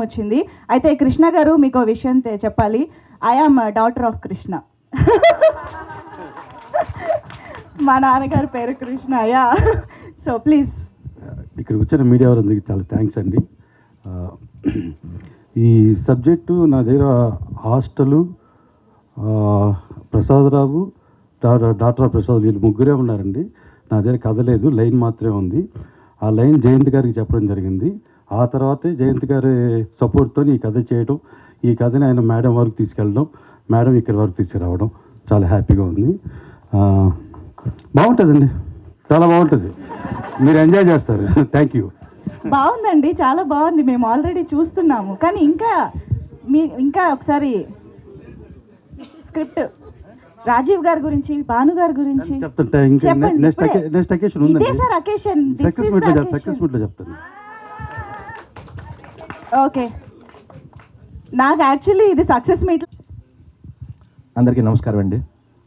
వచ్చింది. అయితే కృష్ణ గారు మీకు విషయం చెప్పాలి. I am daughter of Krishna. మా నాన్నగారి పేరు కృష్ణ. Yeah, so please. ఇక్కడ వచ్చిన మీడియా వారందరికీ చాలా థ్యాంక్స్ అండి. ఈ సబ్జెక్టు నా దగ్గర హాస్టలు, ప్రసాదరావు, డాక్టర్ ప్రసాద్ వీళ్ళు ముగ్గురే ఉన్నారండి. నా దగ్గర కథ లేదు, లైన్ మాత్రమే ఉంది. ఆ లైన్ జయంత్ గారికి చెప్పడం జరిగింది. ఆ తర్వాతే జయంత్ గారి సపోర్ట్తో ఈ కథ చేయడం, ఈ కథని ఆయన మేడం వరకు తీసుకెళ్ళడం, మేడం ఇక్కడి వరకు తీసుకురావడం చాలా హ్యాపీగా ఉంది. బాగుంటుందండి, చాలా బాగుంటుంది, మీరు ఎంజాయ్ చేస్తారు. Thank you. బాగుందండి, చాలా బాగుంది. మేము ఆల్రెడీ చూస్తున్నాము, కానీ ఇంకా ఒకసారి స్క్రిప్ట్ రాజీవ్ గారి గురించి, భాను గారి గురించి చెప్తుంటే నెక్స్ట్ అకేషన్ ఉంది సార్. అకేషన్ సక్సెస్ మీట్లో చెప్తాను. ఓకే, నాకు యాక్చువల్లీ ఇది సక్సెస్ మీట్. అందరికీ నమస్కారం అండి.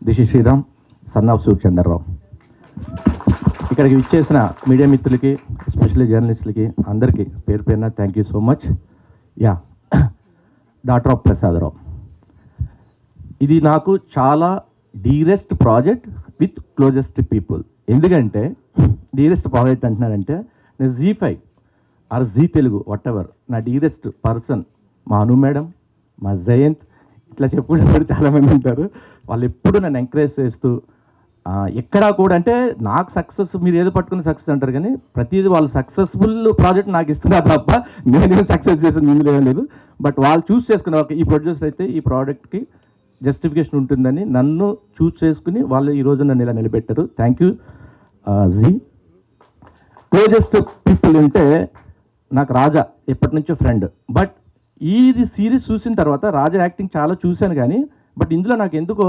This is Sriram, son of Suryachandrarao. ఇక్కడికి విచ్చేసిన మీడియా మిత్రులకి, ఎస్పెషల్లీ జర్నలిస్టులకి అందరికీ పేరు పేరున thank you so much. Yeah, daughter of Prasadarao ఇది నాకు చాలా dearest project with closest people. ఎందుకంటే డీరెస్ట్ ప్రాజెక్ట్ అంటున్నానంటే నేను Z5 or Zee Telugu whatever, నా డీరెస్ట్ పర్సన్ మా అను మేడం, మా జయంత్, ఇట్లా చెప్పుకునేవారు చాలామంది ఉంటారు. వాళ్ళు ఎప్పుడు నన్ను ఎంకరేజ్ చేస్తూ ఎక్కడా కూడా, అంటే నాకు సక్సెస్ మీరు ఏదో పట్టుకుని సక్సెస్ అంటారు, కానీ ప్రతిదీ వాళ్ళు సక్సెస్ఫుల్ ప్రాజెక్ట్ నాకు ఇస్తున్నారు తప్ప నేనేం సక్సెస్ చేసేది ఇందులో ఏం లేదు. బట్ వాళ్ళు చూస్ చేసుకున్న ఈ ప్రొడ్యూసర్ అయితే ఈ ప్రోడక్ట్కి జస్టిఫికేషన్ ఉంటుందని నన్ను చూస్ చేసుకుని వాళ్ళు ఈరోజు నన్ను ఇలా నిలబెట్టారు. Thank you ji. Closest people అంటే నాకు రాజా ఎప్పటి నుంచో ఫ్రెండ్. బట్ ఇది సిరీస్ చూసిన తర్వాత రాజా యాక్టింగ్ చాలా చూశాను, కానీ బట్ ఇందులో నాకు ఎందుకో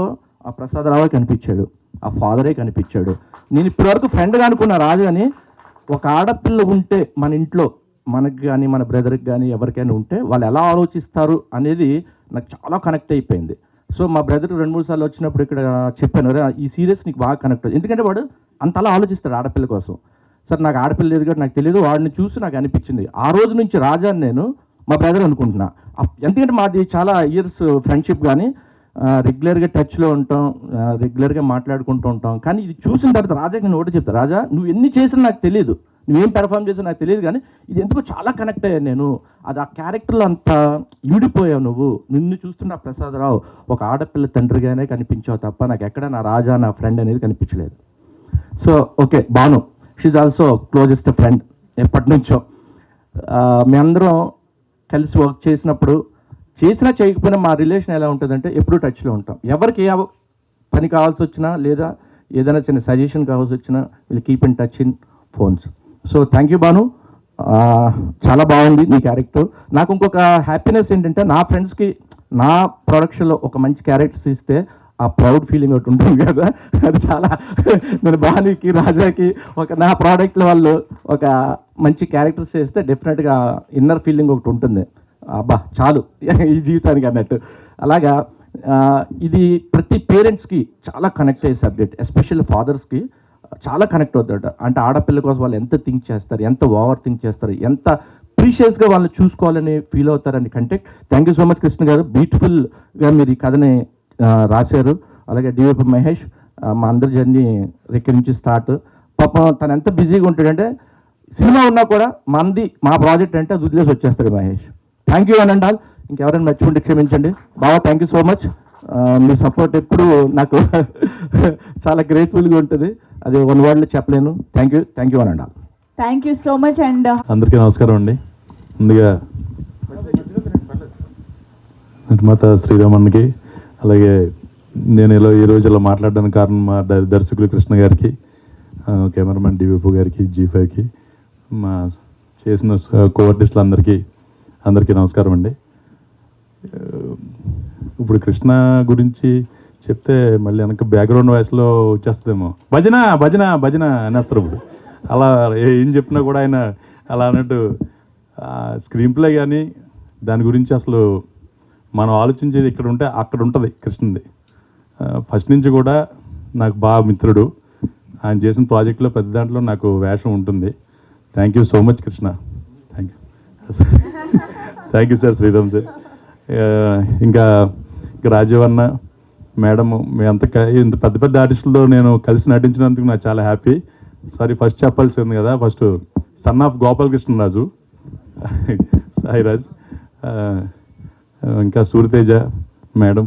ఆ ప్రసాదరావు కనిపించాడు, ఆ ఫాదరే కనిపించాడు. నేను ఇప్పటివరకు ఫ్రెండ్గా అనుకున్న రాజాని, ఒక ఆడపిల్ల ఉంటే మన ఇంట్లో మనకి కానీ మన బ్రదర్కి కానీ ఎవరికైనా ఉంటే వాళ్ళు ఎలా ఆలోచిస్తారు అనేది నాకు చాలా కనెక్ట్ అయిపోయింది. సో మా బ్రదర్ 2-3 సార్లు వచ్చినప్పుడు ఇక్కడ చెప్పాను, ఈ సీరియస్ నీకు బాగా కనెక్ట్ అవుతుంది, ఎందుకంటే వాడు అంతలా ఆలోచిస్తాడు ఆడపిల్ల కోసం. సార్ నాకు ఆడపిల్ల లేదు కాబట్టి నాకు తెలియదు, వాడిని చూసి నాకు అనిపించింది. ఆ రోజు నుంచి రాజాని నేను మా బ్రదర్ అనుకుంటున్నా. ఎందుకంటే మాది చాలా ఇయర్స్ ఫ్రెండ్షిప్, కానీ రెగ్యులర్గా టచ్లో ఉంటాం, రెగ్యులర్గా మాట్లాడుకుంటూ ఉంటాం. కానీ ఇది చూసిన తర్వాత రాజాకి నేను ఒకటి చెప్తాను, రాజా నువ్వు ఎన్ని చేసినా నాకు తెలియదు, నువ్వేం పెర్ఫామ్ చేసినా నాకు తెలియదు, కానీ ఇది ఎందుకో చాలా కనెక్ట్ అయ్యాను నేను. అది ఆ క్యారెక్టర్లో అంతా ఇమిడిపోయావు నువ్వు. నిన్ను చూస్తున్న ప్రసాదరావు ఒక ఆడపిల్ల తండ్రిగానే కనిపించావు తప్ప నాకు ఎక్కడ నా రాజా నా ఫ్రెండ్ అనేది కనిపించలేదు. So okay, Bhanu she's also closest friend ఎప్పటి నుంచో. మీ అందరం కలిసి వర్క్ చేసినప్పుడు, చేసినా చేయకపోయినా మా రిలేషన్ ఎలా ఉంటుందంటే ఎప్పుడూ టచ్లో ఉంటాం. ఎవరికి ఏ పని కావాల్సి వచ్చినా లేదా ఏదైనా చిన్న సజెషన్ కావాల్సి వచ్చినా వీళ్ళు keep in touch in phones. So thank you Bhanu, చాలా బాగుంది నీ క్యారెక్టర్. నాకు ఇంకొక హ్యాపీనెస్ ఏంటంటే నా ఫ్రెండ్స్కి నా ప్రొడక్షన్లో ఒక మంచి క్యారెక్టర్స్ ఇస్తే ఆ ప్రౌడ్ ఫీలింగ్ ఒకటి ఉంటుంది కదా, అది చాలా నేను భానుకి రాజాకి నా ప్రోడక్ట్లో వాళ్ళు ఒక మంచి క్యారెక్టర్స్ చేస్తే డెఫినెట్గా ఇన్నర్ ఫీలింగ్ ఒకటి ఉంటుంది, అబ్బా చాలు ఈ జీవితానికి అన్నట్టు. అలాగా ఇది ప్రతి పేరెంట్స్కి చాలా కనెక్ట్ అయ్యే సబ్జెక్ట్, ఎస్పెషల్లీ ఫాదర్స్కి చాలా కనెక్ట్ అవుతాడు. అంటే ఆడపిల్ల కోసం వాళ్ళు ఎంత థింక్ చేస్తారు, ఎంత ఓవర్ థింక్ చేస్తారు, ఎంత ప్రీషియస్గా వాళ్ళని చూసుకోవాలని ఫీల్ అవుతారని contact. Thank you so much Krishna గారు, బ్యూటిఫుల్గా మీరు ఈ కథని రాశారు. అలాగే డివైపీ మహేష్, మా అందరి జర్నీ రెక్కడి నుంచి స్టార్ట్. పాపం తను ఎంత బిజీగా ఉంటాడంటే సినిమా ఉన్నా కూడా మా ప్రాజెక్ట్ అంటే అది వదిలేసి వచ్చేస్తాడు మహేష్. థ్యాంక్ యూ అని అంటారు. ఇంకెవరైనా మర్చిపోండి క్షమించండి. బాబా థ్యాంక్ యూ సో మచ్, మీ సపోర్ట్ ఎప్పుడు నాకు చాలా గ్రేట్ఫుల్గా ఉంటుంది, అది వన్ వర్డ్లో చెప్పలేను. థ్యాంక్ యూ అని అంటారు. Thank you so much. And అందరికీ నమస్కారం అండి. ముందుగా నిర్మాత శ్రీరామన్కి, అలాగే నేను ఈ రోజు ఇలా మాట్లాడడానికి కారణం మా దర్శకులు కృష్ణ గారికి, కెమెరామెన్ డివిపి గారికి, Z5కి, మా చేసిన కోఆర్టిస్టులు అందరికీ నమస్కారం అండి. ఇప్పుడు కృష్ణ గురించి చెప్తే మళ్ళీ వెనక బ్యాక్గ్రౌండ్ వాయిస్లో వచ్చేస్తుందేమో, భజన భజన భజన అనేస్తారు. ఇప్పుడు అలా ఏం చెప్పినా కూడా ఆయన అలా అన్నట్టు స్క్రీన్ ప్లే కానీ దాని గురించి అసలు మనం ఆలోచించేది ఇక్కడ ఉంటే అక్కడ ఉంటుంది కృష్ణది. ఫస్ట్ నుంచి కూడా నాకు బాగా మిత్రుడు, ఆయన చేసిన ప్రాజెక్టులో ప్రతి దాంట్లో నాకు వేషం ఉంటుంది. Thank you so much Krishna, thank you. Thank you sir, Sriram sir. ఇంకా రాజీవ్ అన్న, మేడము, మీ అంత ఇంత పెద్ద పెద్ద ఆర్టిస్టులతో నేను కలిసి నటించినందుకు నాకు చాలా హ్యాపీ. సారీ, ఫస్ట్ చెప్పాల్సింది కదా, first son of Gopalakrishnaraju Sairaj, ఇంకా సూర్యతేజ మేడం,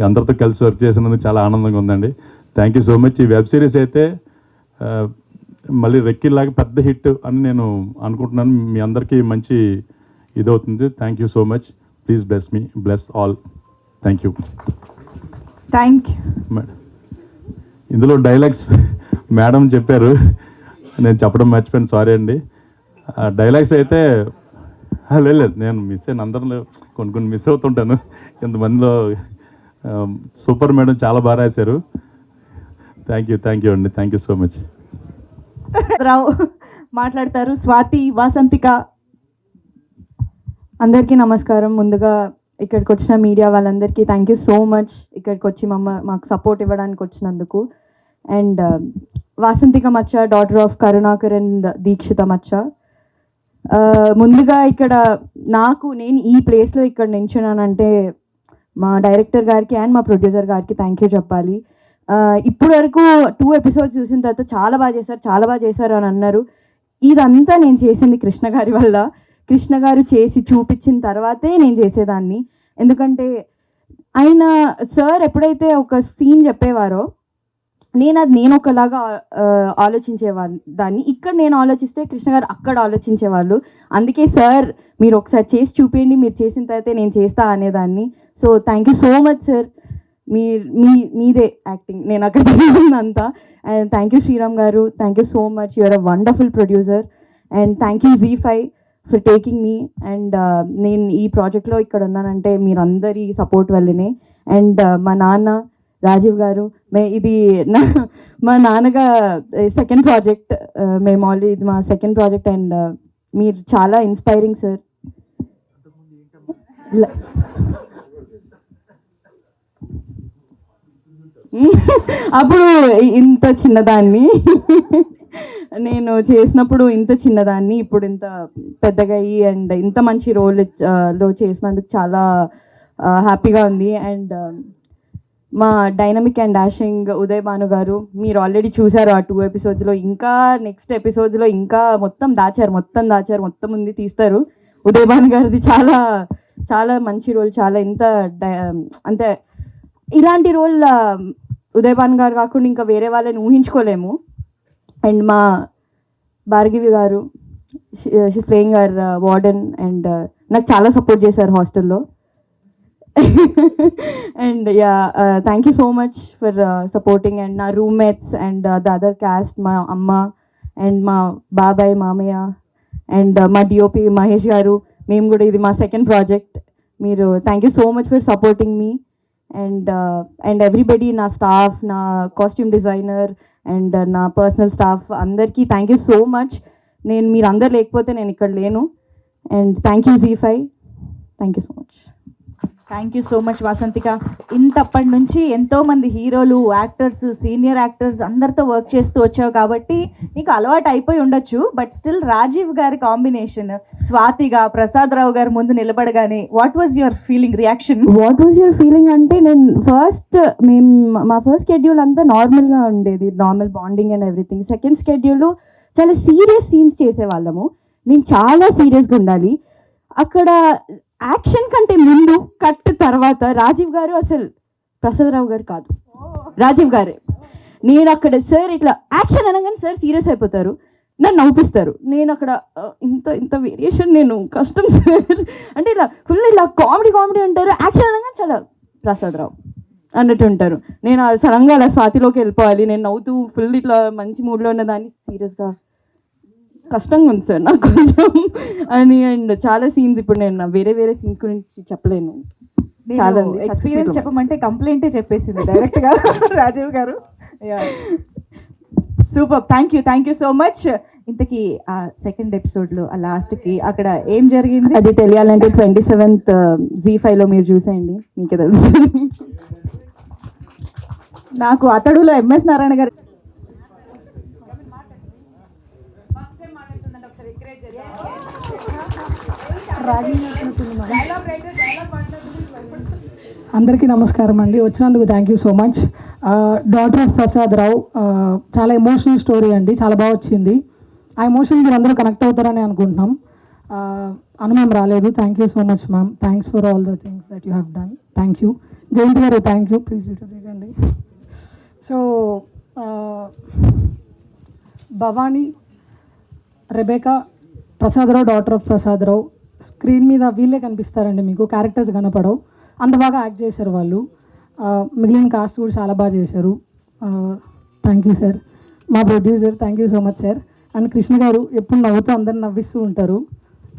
అందరితో కలిసి వర్క్ చేసినందుకు చాలా ఆనందంగా ఉందండి. Thank you so much. ఈ వెబ్ సిరీస్ అయితే మళ్ళీ రెక్కిలాగా పెద్ద హిట్ అని నేను అనుకుంటున్నాను. మీ అందరికీ మంచి ఇదవుతుంది. Thank you so much. Please bless me, bless all. Thank you. Thank you. ఇందులో డైలాగ్స్ మేడం చెప్పారు, నేను చెప్పడం మర్చిపోయాను, సారీ అండి. డైలాగ్స్ అయితే లేదు, నేను మిస్ అయిన అందరిలో కొన్ని మిస్ అవుతుంటాను. ఇంతమందిలో సూపర్ మేడం, చాలా బాగా రాశారు. థ్యాంక్ యూ అండి. Thank you so much. Rao మాట్లాడతారు. స్వాతి, వాసంతిక. అందరికీ నమస్కారం. ముందుగా ఇక్కడికి వచ్చిన మీడియా వాళ్ళందరికీ థ్యాంక్ యూ సో మచ్, ఇక్కడికి వచ్చి మాకు సపోర్ట్ ఇవ్వడానికి వచ్చినందుకు. అండ్ వాసంతిక మచ్చ, daughter of Karunakar and Dikshita మచ్చ. ముందుగా ఇక్కడ నేను ఈ ప్లేస్లో ఇక్కడ నించున్నానంటే మా డైరెక్టర్ గారికి అండ్ మా ప్రొడ్యూసర్ గారికి థ్యాంక్ యూ చెప్పాలి. ఇప్పుడు వరకు 2 ఎపిసోడ్స్ చూసిన తర్వాత చాలా బాగా చేశారు అని అన్నారు. ఇదంతా నేను చేసింది కృష్ణ గారి వల్ల. కృష్ణ గారు చేసి చూపించిన తర్వాతే నేను చేసేదాన్ని. ఎందుకంటే ఆయన సార్ ఎప్పుడైతే ఒక సీన్ చెప్పేవారో నేను ఒకలాగా ఆలోచించేదాన్ని. ఇక్కడ నేను ఆలోచిస్తే కృష్ణ గారు అక్కడ ఆలోచించేవాళ్ళు. అందుకే సార్ మీరు ఒకసారి చేసి చూపించండి, మీరు చేసిన తర్వాతే నేను చేస్తా అనేదాన్ని. So thank you so much sir. మీదే యాక్టింగ్, నేను అక్కడ అంతా. And thank you Sriram garu, thank you so much. You're a wonderful producer. And thank you ZEE5 for taking me. And నేను ఈ ప్రాజెక్ట్లో ఇక్కడ ఉన్నానంటే మీరందరి సపోర్ట్ వల్లనే. అండ్ మా నాన్న రాజీవ్ గారు, ఇది మా నాన్నగా సెకండ్ ప్రాజెక్ట్, మేము ఆల్రెడీ ఇది మా సెకండ్ ప్రాజెక్ట్. అండ్ మీరు చాలా ఇన్స్పైరింగ్ సార్. అప్పుడు ఇంత చిన్నదాన్ని నేను చేసినప్పుడు ఇంత చిన్నదాన్ని, ఇప్పుడు ఇంత పెద్దగా అయ్యి అండ్ ఇంత మంచి రోల్లో చేసినందుకు చాలా హ్యాపీగా ఉంది. అండ్ మా dynamic and dashing Uday Bhanu గారు, మీరు ఆల్రెడీ చూసారు ఆ 2 ఎపిసోడ్స్లో. ఇంకా నెక్స్ట్ ఎపిసోడ్స్లో ఇంకా మొత్తం ఉంది, తీస్తారు. ఉదయ్ భాను గారిది చాలా చాలా మంచి రోల్, చాలా అంటే ఇలాంటి రోల్ ఉదయ్ భాను గారు కాకుండా ఇంకా వేరే వాళ్ళని ఊహించుకోలేము. అండ్ మా Bhargavi garu, she's playing our warden. And నాకు చాలా సపోర్ట్ చేశారు హాస్టల్లో. And thank you so much for supporting. And నా roommates and the other cast, మా అమ్మ అండ్ మా బాబాయ్, మామయ్య అండ్ మా DOP మహేష్ గారు. మేము కూడా ఇది మా సెకండ్ ప్రాజెక్ట్. మీరు thank you so much for supporting me. And everybody, నా స్టాఫ్, నా కాస్ట్యూమ్ డిజైనర్ అండ్ నా పర్సనల్ స్టాఫ్ అందరికీ థ్యాంక్ యూ సో మచ్. మీరు అందరు లేకపోతే నేను ఇక్కడ లేను. And thank you ZEE5. Thank you so much. Thank you so much Vasanthika. ఇంతప్పటి నుంచి ఎంతోమంది హీరోలు, యాక్టర్స్, సీనియర్ యాక్టర్స్ అందరితో వర్క్ చేస్తూ వచ్చావు కాబట్టి నీకు అలవాటు అయిపోయి ఉండొచ్చు. బట్ స్టిల్ రాజీవ్ గారి కాంబినేషన్, స్వాతిగా ప్రసాద్ రావు గారు ముందు నిలబడగానే what was your reaction? What was your feeling అంటే మా ఫస్ట్ షెడ్యూల్ అంతా నార్మల్గా ఉండేది, normal bonding and everything. Second schedule చాలా సీరియస్ సీన్స్ చేసేవాళ్ళము. నేను చాలా సీరియస్గా ఉండాలి. అక్కడ యాక్షన్ కంటే ముందు కట్ తర్వాత రాజీవ్ గారు అసలు ప్రసాదరావు గారు కాదు, రాజీవ్ గారే. నేను అక్కడ సార్ ఇట్లా యాక్షన్ అనగానే సార్ సీరియస్ అయిపోతారు, నన్ను నవ్విస్తారు. నేను అక్కడ ఇంత వేరియేషన్ నేను కష్టం సార్ అంటే ఇలా కామెడీ అంటారు, యాక్షన్ అనగానే చాలా ప్రసాదరావు అన్నట్టు ఉంటారు. నేను సడన్గా అలా స్వాతిలోకి వెళ్ళిపోవాలి, నేను నవ్వుతూ ఫుల్ ఇట్లా మంచి మూడ్లో ఉన్నదాన్ని సీరియస్గా కష్టంగా ఉంది సార్ నాకు కొంచెం అని. అండ్ చాలా సీన్స్ ఇప్పుడు నేను వేరే సీన్స్ గురించి చెప్పలేను. చాలా ఎక్స్పీరియన్స్ చెప్పమంటే కంప్లైంటే చెప్పేసింది డైరెక్ట్గా రాజీవ్ గారు. Super, thank you so much. ఇంతకీ ఆ సెకండ్ ఎపిసోడ్లో ఆ లాస్ట్కి అక్కడ ఏం జరిగింది అది తెలియాలంటే 27th ZEE5లో మీరు చూసేయండి, మీకే తెలుసు. నాకు అతడులో MS నారాయణ గారు అందరికీ నమస్కారం అండి. వచ్చినందుకు thank you so much. Daughter of Prasad Rao చాలా ఎమోషనల్ స్టోరీ అండి, చాలా బాగా వచ్చింది. ఆ ఎమోషన్ మీరు అందరూ కనెక్ట్ అవుతారని అనుకుంటున్నాం. మేము రాలేదు. Thank you so much ma'am. Thanks for all the things that you have done. Thank you Jayanthi garu. Thank you. Please చూడండి. So Bhavani, Rebecca, Prasadarao, daughter of Prasadarao screen మీద వీళ్ళే కనిపిస్తారండి, మీకు క్యారెక్టర్స్ కనపడవు. అంత బాగా యాక్ట్ చేశారు వాళ్ళు. మిగిలిన కాస్ట్ కూడా చాలా బాగా చేశారు. Thank you sir. మా producer thank you so much sir. And Krishna garu ఎప్పుడు నవ్వుతూ అందరిని నవ్విస్తూ ఉంటారు.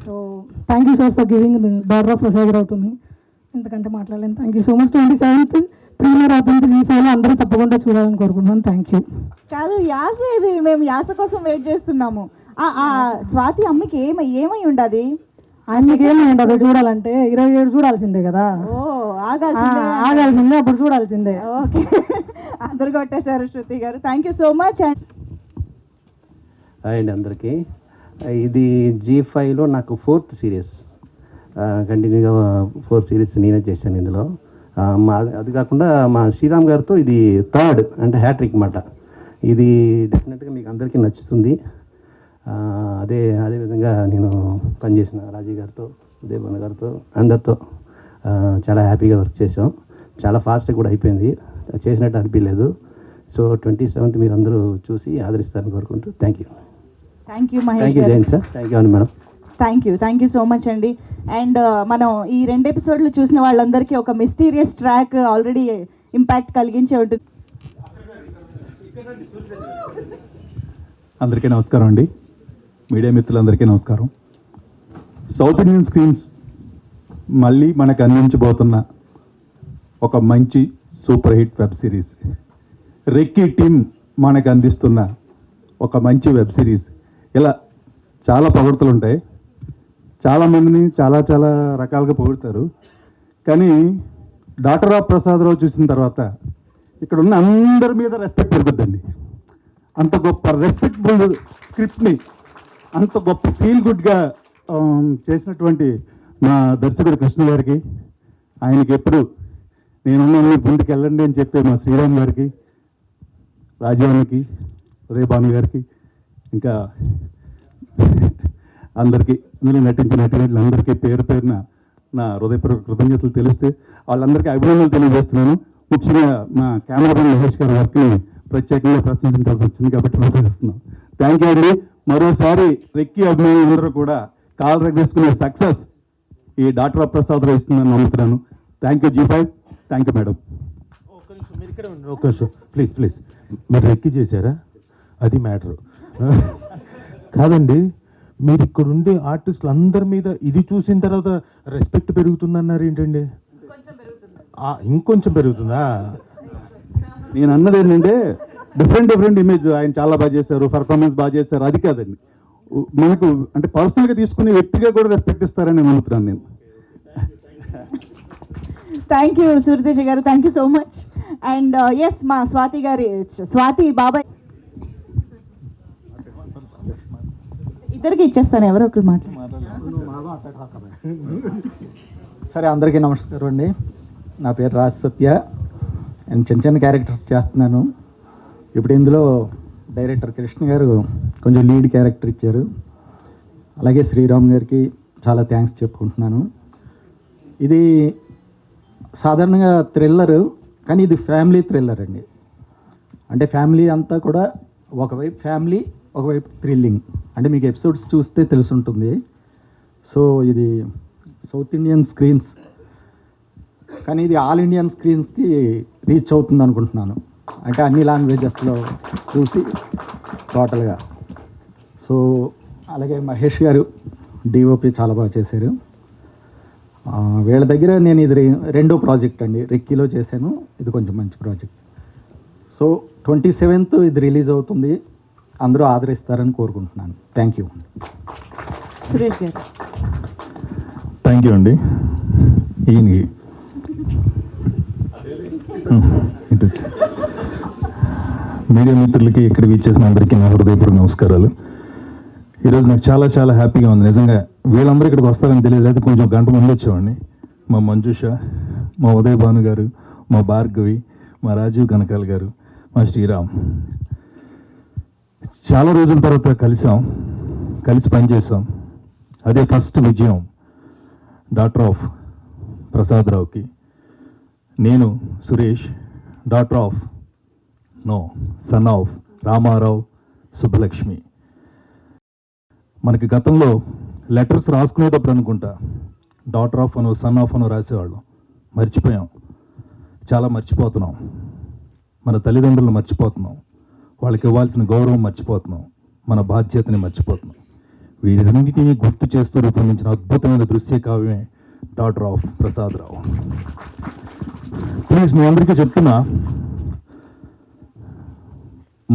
So thank you sir for giving daughter of Prasadarao to me. ఇంతకంటే మాట్లాడలేను. Thank you so much. 27th premiere అవుతుంది. ఈ ఫైల్ అందరూ తప్పకుండా చూడాలని కోరుకుంటున్నాను. Thank you. కాదు యాస, ఇది మేము యాస కోసం వెయిట్ చేస్తున్నాము. స్వాతి అమ్మకి ఏమై ఉండదు? ఆయనకి ఏమై ఉండదు చూడాలంటే 27 చూడాల్సిందే కదా. ఓ ఆగాల్సిందే, అప్పుడు చూడాల్సిందే. ఓకే, అందరు కొట్టేశారు శృతి గారు. Thank you so much. And అందరికీ ఇది G5లో నాకు 4th సిరీస్, కంటిన్యూగా 4 సిరీస్ నేనే చేశాను ఇందులో. అది కాకుండా మా శ్రీరామ్ గారితో ఇది 3rd అంటే హ్యాట్రిక్ మాట. ఇది డెఫినెట్గా మీకు అందరికీ నచ్చుతుంది. అదేవిధంగా నేను పనిచేసిన రాజీ గారితో, ఉదయభవన్ గారితో, అందరితో చాలా హ్యాపీగా వర్క్ చేసాం. చాలా ఫాస్ట్గా కూడా అయిపోయింది, చేసినట్టు అనిపించలేదు. సో 27th మీరు అందరూ చూసి ఆదరిస్తారని కోరుకుంటూ thank you. Thank you Mahesh thank you Jayanth sir. Thank you అండి madam. Thank you so much అండి. అండ్ మనం ఈ 2 ఎపిసోడ్లు చూసిన వాళ్ళందరికీ ఒక మిస్టీరియస్ ట్రాక్ ఆల్రెడీ ఇంపాక్ట్ కలిగించే ఉంటుంది. అందరికీ నమస్కారం అండి. మీడియా మిత్రులందరికీ నమస్కారం. సౌత్ ఇండియన్ స్క్రీన్స్ మళ్ళీ మనకు అందించబోతున్న ఒక మంచి super hit web series. Recce team మనకు అందిస్తున్న ఒక మంచి వెబ్ సిరీస్. ఇలా చాలా పొగడ్తలు ఉంటాయి, చాలామందిని చాలా చాలా రకాలుగా పొగుడతారు. కానీ డాటర్ ఆఫ్ ప్రసాదరావు చూసిన తర్వాత ఇక్కడ ఉన్న అందరి మీద రెస్పెక్ట్ పెరుగుద్దండి. అంత గొప్ప రెస్పెక్టబుల్ స్క్రిప్ట్ని అంత గొప్ప ఫీల్ గుడ్గా చేసినటువంటి మా దర్శకుడు కృష్ణ గారికి, ఆయనకి ఎప్పుడు నేనున్న ముందుకు వెళ్ళండి అని చెప్పే మా శ్రీరామ్ గారికి, రాజీవానికి, ఉదయభాను గారికి, ఇంకా అందరికీ ఇందులో నటించినటువంటి అందరికీ పేరు పేరున నా హృదయపూర్వక కృతజ్ఞతలు తెలిస్తే వాళ్ళందరికీ అభినందనలు తెలియజేస్తున్నాను. ముఖ్యంగా మా కెమెరామెన్ మహేష్ గారి వర్క్ని ప్రత్యేకంగా ప్రశంసించాల్సి వచ్చింది కాబట్టి ప్రశంసిస్తున్నాం. థ్యాంక్ యూ అండి. మరోసారి రెక్కీ అభిమానులందరూ కూడా కాల్ రగ్గేసుకునే సక్సెస్ ఈ డాటర్ ఆఫ్ ప్రసాద్ ఇస్తుందని నమ్ముతున్నాను. Thank you G5. Thank you madam. ఒక్క నిమిషం ప్లీజ్. మీరు రెక్కీ చేశారా? అది మ్యాటరు కాదండి. మీరు ఇక్కడ ఉండే ఆర్టిస్టులు అందరి మీద ఇది చూసిన తర్వాత రెస్పెక్ట్ పెరుగుతుందన్నారు ఏంటండి? ఇంకొంచెం పెరుగుతుందా? నేను అన్నది ఏంటంటే డిఫరెంట్ ఇమేజ్. ఆయన చాలా బాగా చేశారు, పర్ఫార్మెన్స్ బాగా చేశారు, అది కాదండి. మనకు అంటే పర్సనల్గా తీసుకునే వ్యక్తిగా కూడా రెస్పెక్ట్ ఇస్తారని నేను నమ్ముతున్నాను నేను. Thank you Suryateja garu. Thank you so much. And yes, మా స్వాతి బాబాయ్ ఇద్దరికి ఇచ్చేస్తాను, ఎవరో ఒకరు సరే, అందరికీ నమస్కారం అండి. నా పేరు రాజ్ సత్య. నేను చిన్న క్యారెక్టర్స్ చేస్తున్నాను. ఇప్పుడు ఇందులో డైరెక్టర్ కృష్ణ గారు కొంచెం లీడ్ క్యారెక్టర్ ఇచ్చారు. అలాగే శ్రీరామ్ గారికి చాలా థ్యాంక్స్ చెప్పుకుంటున్నాను. ఇది సాధారణంగా థ్రిల్లరు, కానీ ఇది ఫ్యామిలీ థ్రిల్లర్ అండి. అంటే ఫ్యామిలీ అంతా కూడా ఒకవైపు ఫ్యామిలీ, ఒకవైపు థ్రిల్లింగ్. అంటే మీకు ఎపిసోడ్స్ చూస్తే తెలుసుంటుంది. సో ఇది సౌత్ ఇండియన్ స్క్రీన్స్, కానీ ఇది ఆల్ ఇండియన్ స్క్రీన్స్కి రీచ్ అవుతుంది అనుకుంటున్నాను. అంటే అన్ని లాంగ్వేజెస్లో చూసి టోటల్గా. సో అలాగే మహేష్ గారు డిఓపి చాలా బాగా చేశారు. వీళ్ళ దగ్గర నేను ఇది 2వ ప్రాజెక్ట్ అండి. రెక్కీలో చేశాను, ఇది కొంచెం మంచి ప్రాజెక్ట్. సో 27th ఇది రిలీజ్ అవుతుంది. అందరూ ఆదరిస్తారని కోరుకుంటున్నాను. Thank you. సురేష్ గారు. థ్యాంక్ యూ అండి. ఈయనకి మీడియా మిత్రులకి ఇక్కడ విచ్చేసిన అందరికీ నా హృదయపూర్వక నమస్కారాలు. ఈరోజు నాకు చాలా చాలా హ్యాపీగా ఉంది. నిజంగా వీళ్ళందరూ ఇక్కడికి వస్తారని తెలియదు, అయితే కొంచెం గంట ముందు వచ్చేవాడిని. మా మంజుష, మా ఉదయ్ భాను గారు, మా భార్గవి, మా రాజీవ్ కనకాల్ గారు, మా శ్రీరామ్. చాలా రోజుల తర్వాత కలిసి పనిచేసాం. అదే ఫస్ట్ విజయం డాక్టర్ ఆఫ్ ప్రసాద్ రావుకి. నేను Suresh, daughter of son of Ramarao Subbalakshmi. మనకి గతంలో లెటర్స్ రాసుకునేటప్పుడు అనుకుంటా డాక్టర్ ఆఫ్ అనో సన్ ఆఫ్ అనో రాసేవాళ్ళం. మర్చిపోయాం, చాలా మర్చిపోతున్నాం. మన తల్లిదండ్రులను మర్చిపోతున్నాం, వాళ్ళకి ఇవ్వాల్సిన గౌరవం మర్చిపోతున్నాం, మన బాధ్యతని మర్చిపోతున్నాం. వీటన్నిటినీ గుర్తు చేస్తూ రూపొందించిన అద్భుతమైన దృశ్య కావ్యమే daughter of Prasad Rao. Please మీ అందరికీ చెప్తున్నా,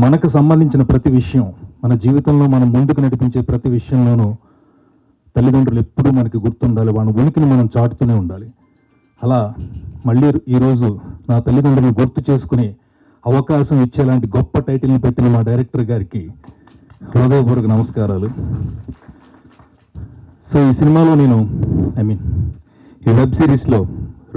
మనకు సంబంధించిన ప్రతి విషయం, మన జీవితంలో మనం ముందుకు నడిపించే ప్రతి విషయంలోనూ తల్లిదండ్రులు ఎప్పుడూ మనకి గుర్తుండాలి, వాళ్ళ ఉనికిని మనం చాటుతూనే ఉండాలి. అలా మళ్ళీ ఈరోజు నా తల్లిదండ్రులను గుర్తు చేసుకుని అవకాశం ఇచ్చేలాంటి గొప్ప టైటిల్ని పెట్టిన మా డైరెక్టర్ గారికి హృదయపూర్వక నమస్కారాలు. సో ఈ సినిమాలో నేను ఈ వెబ్ సిరీస్లో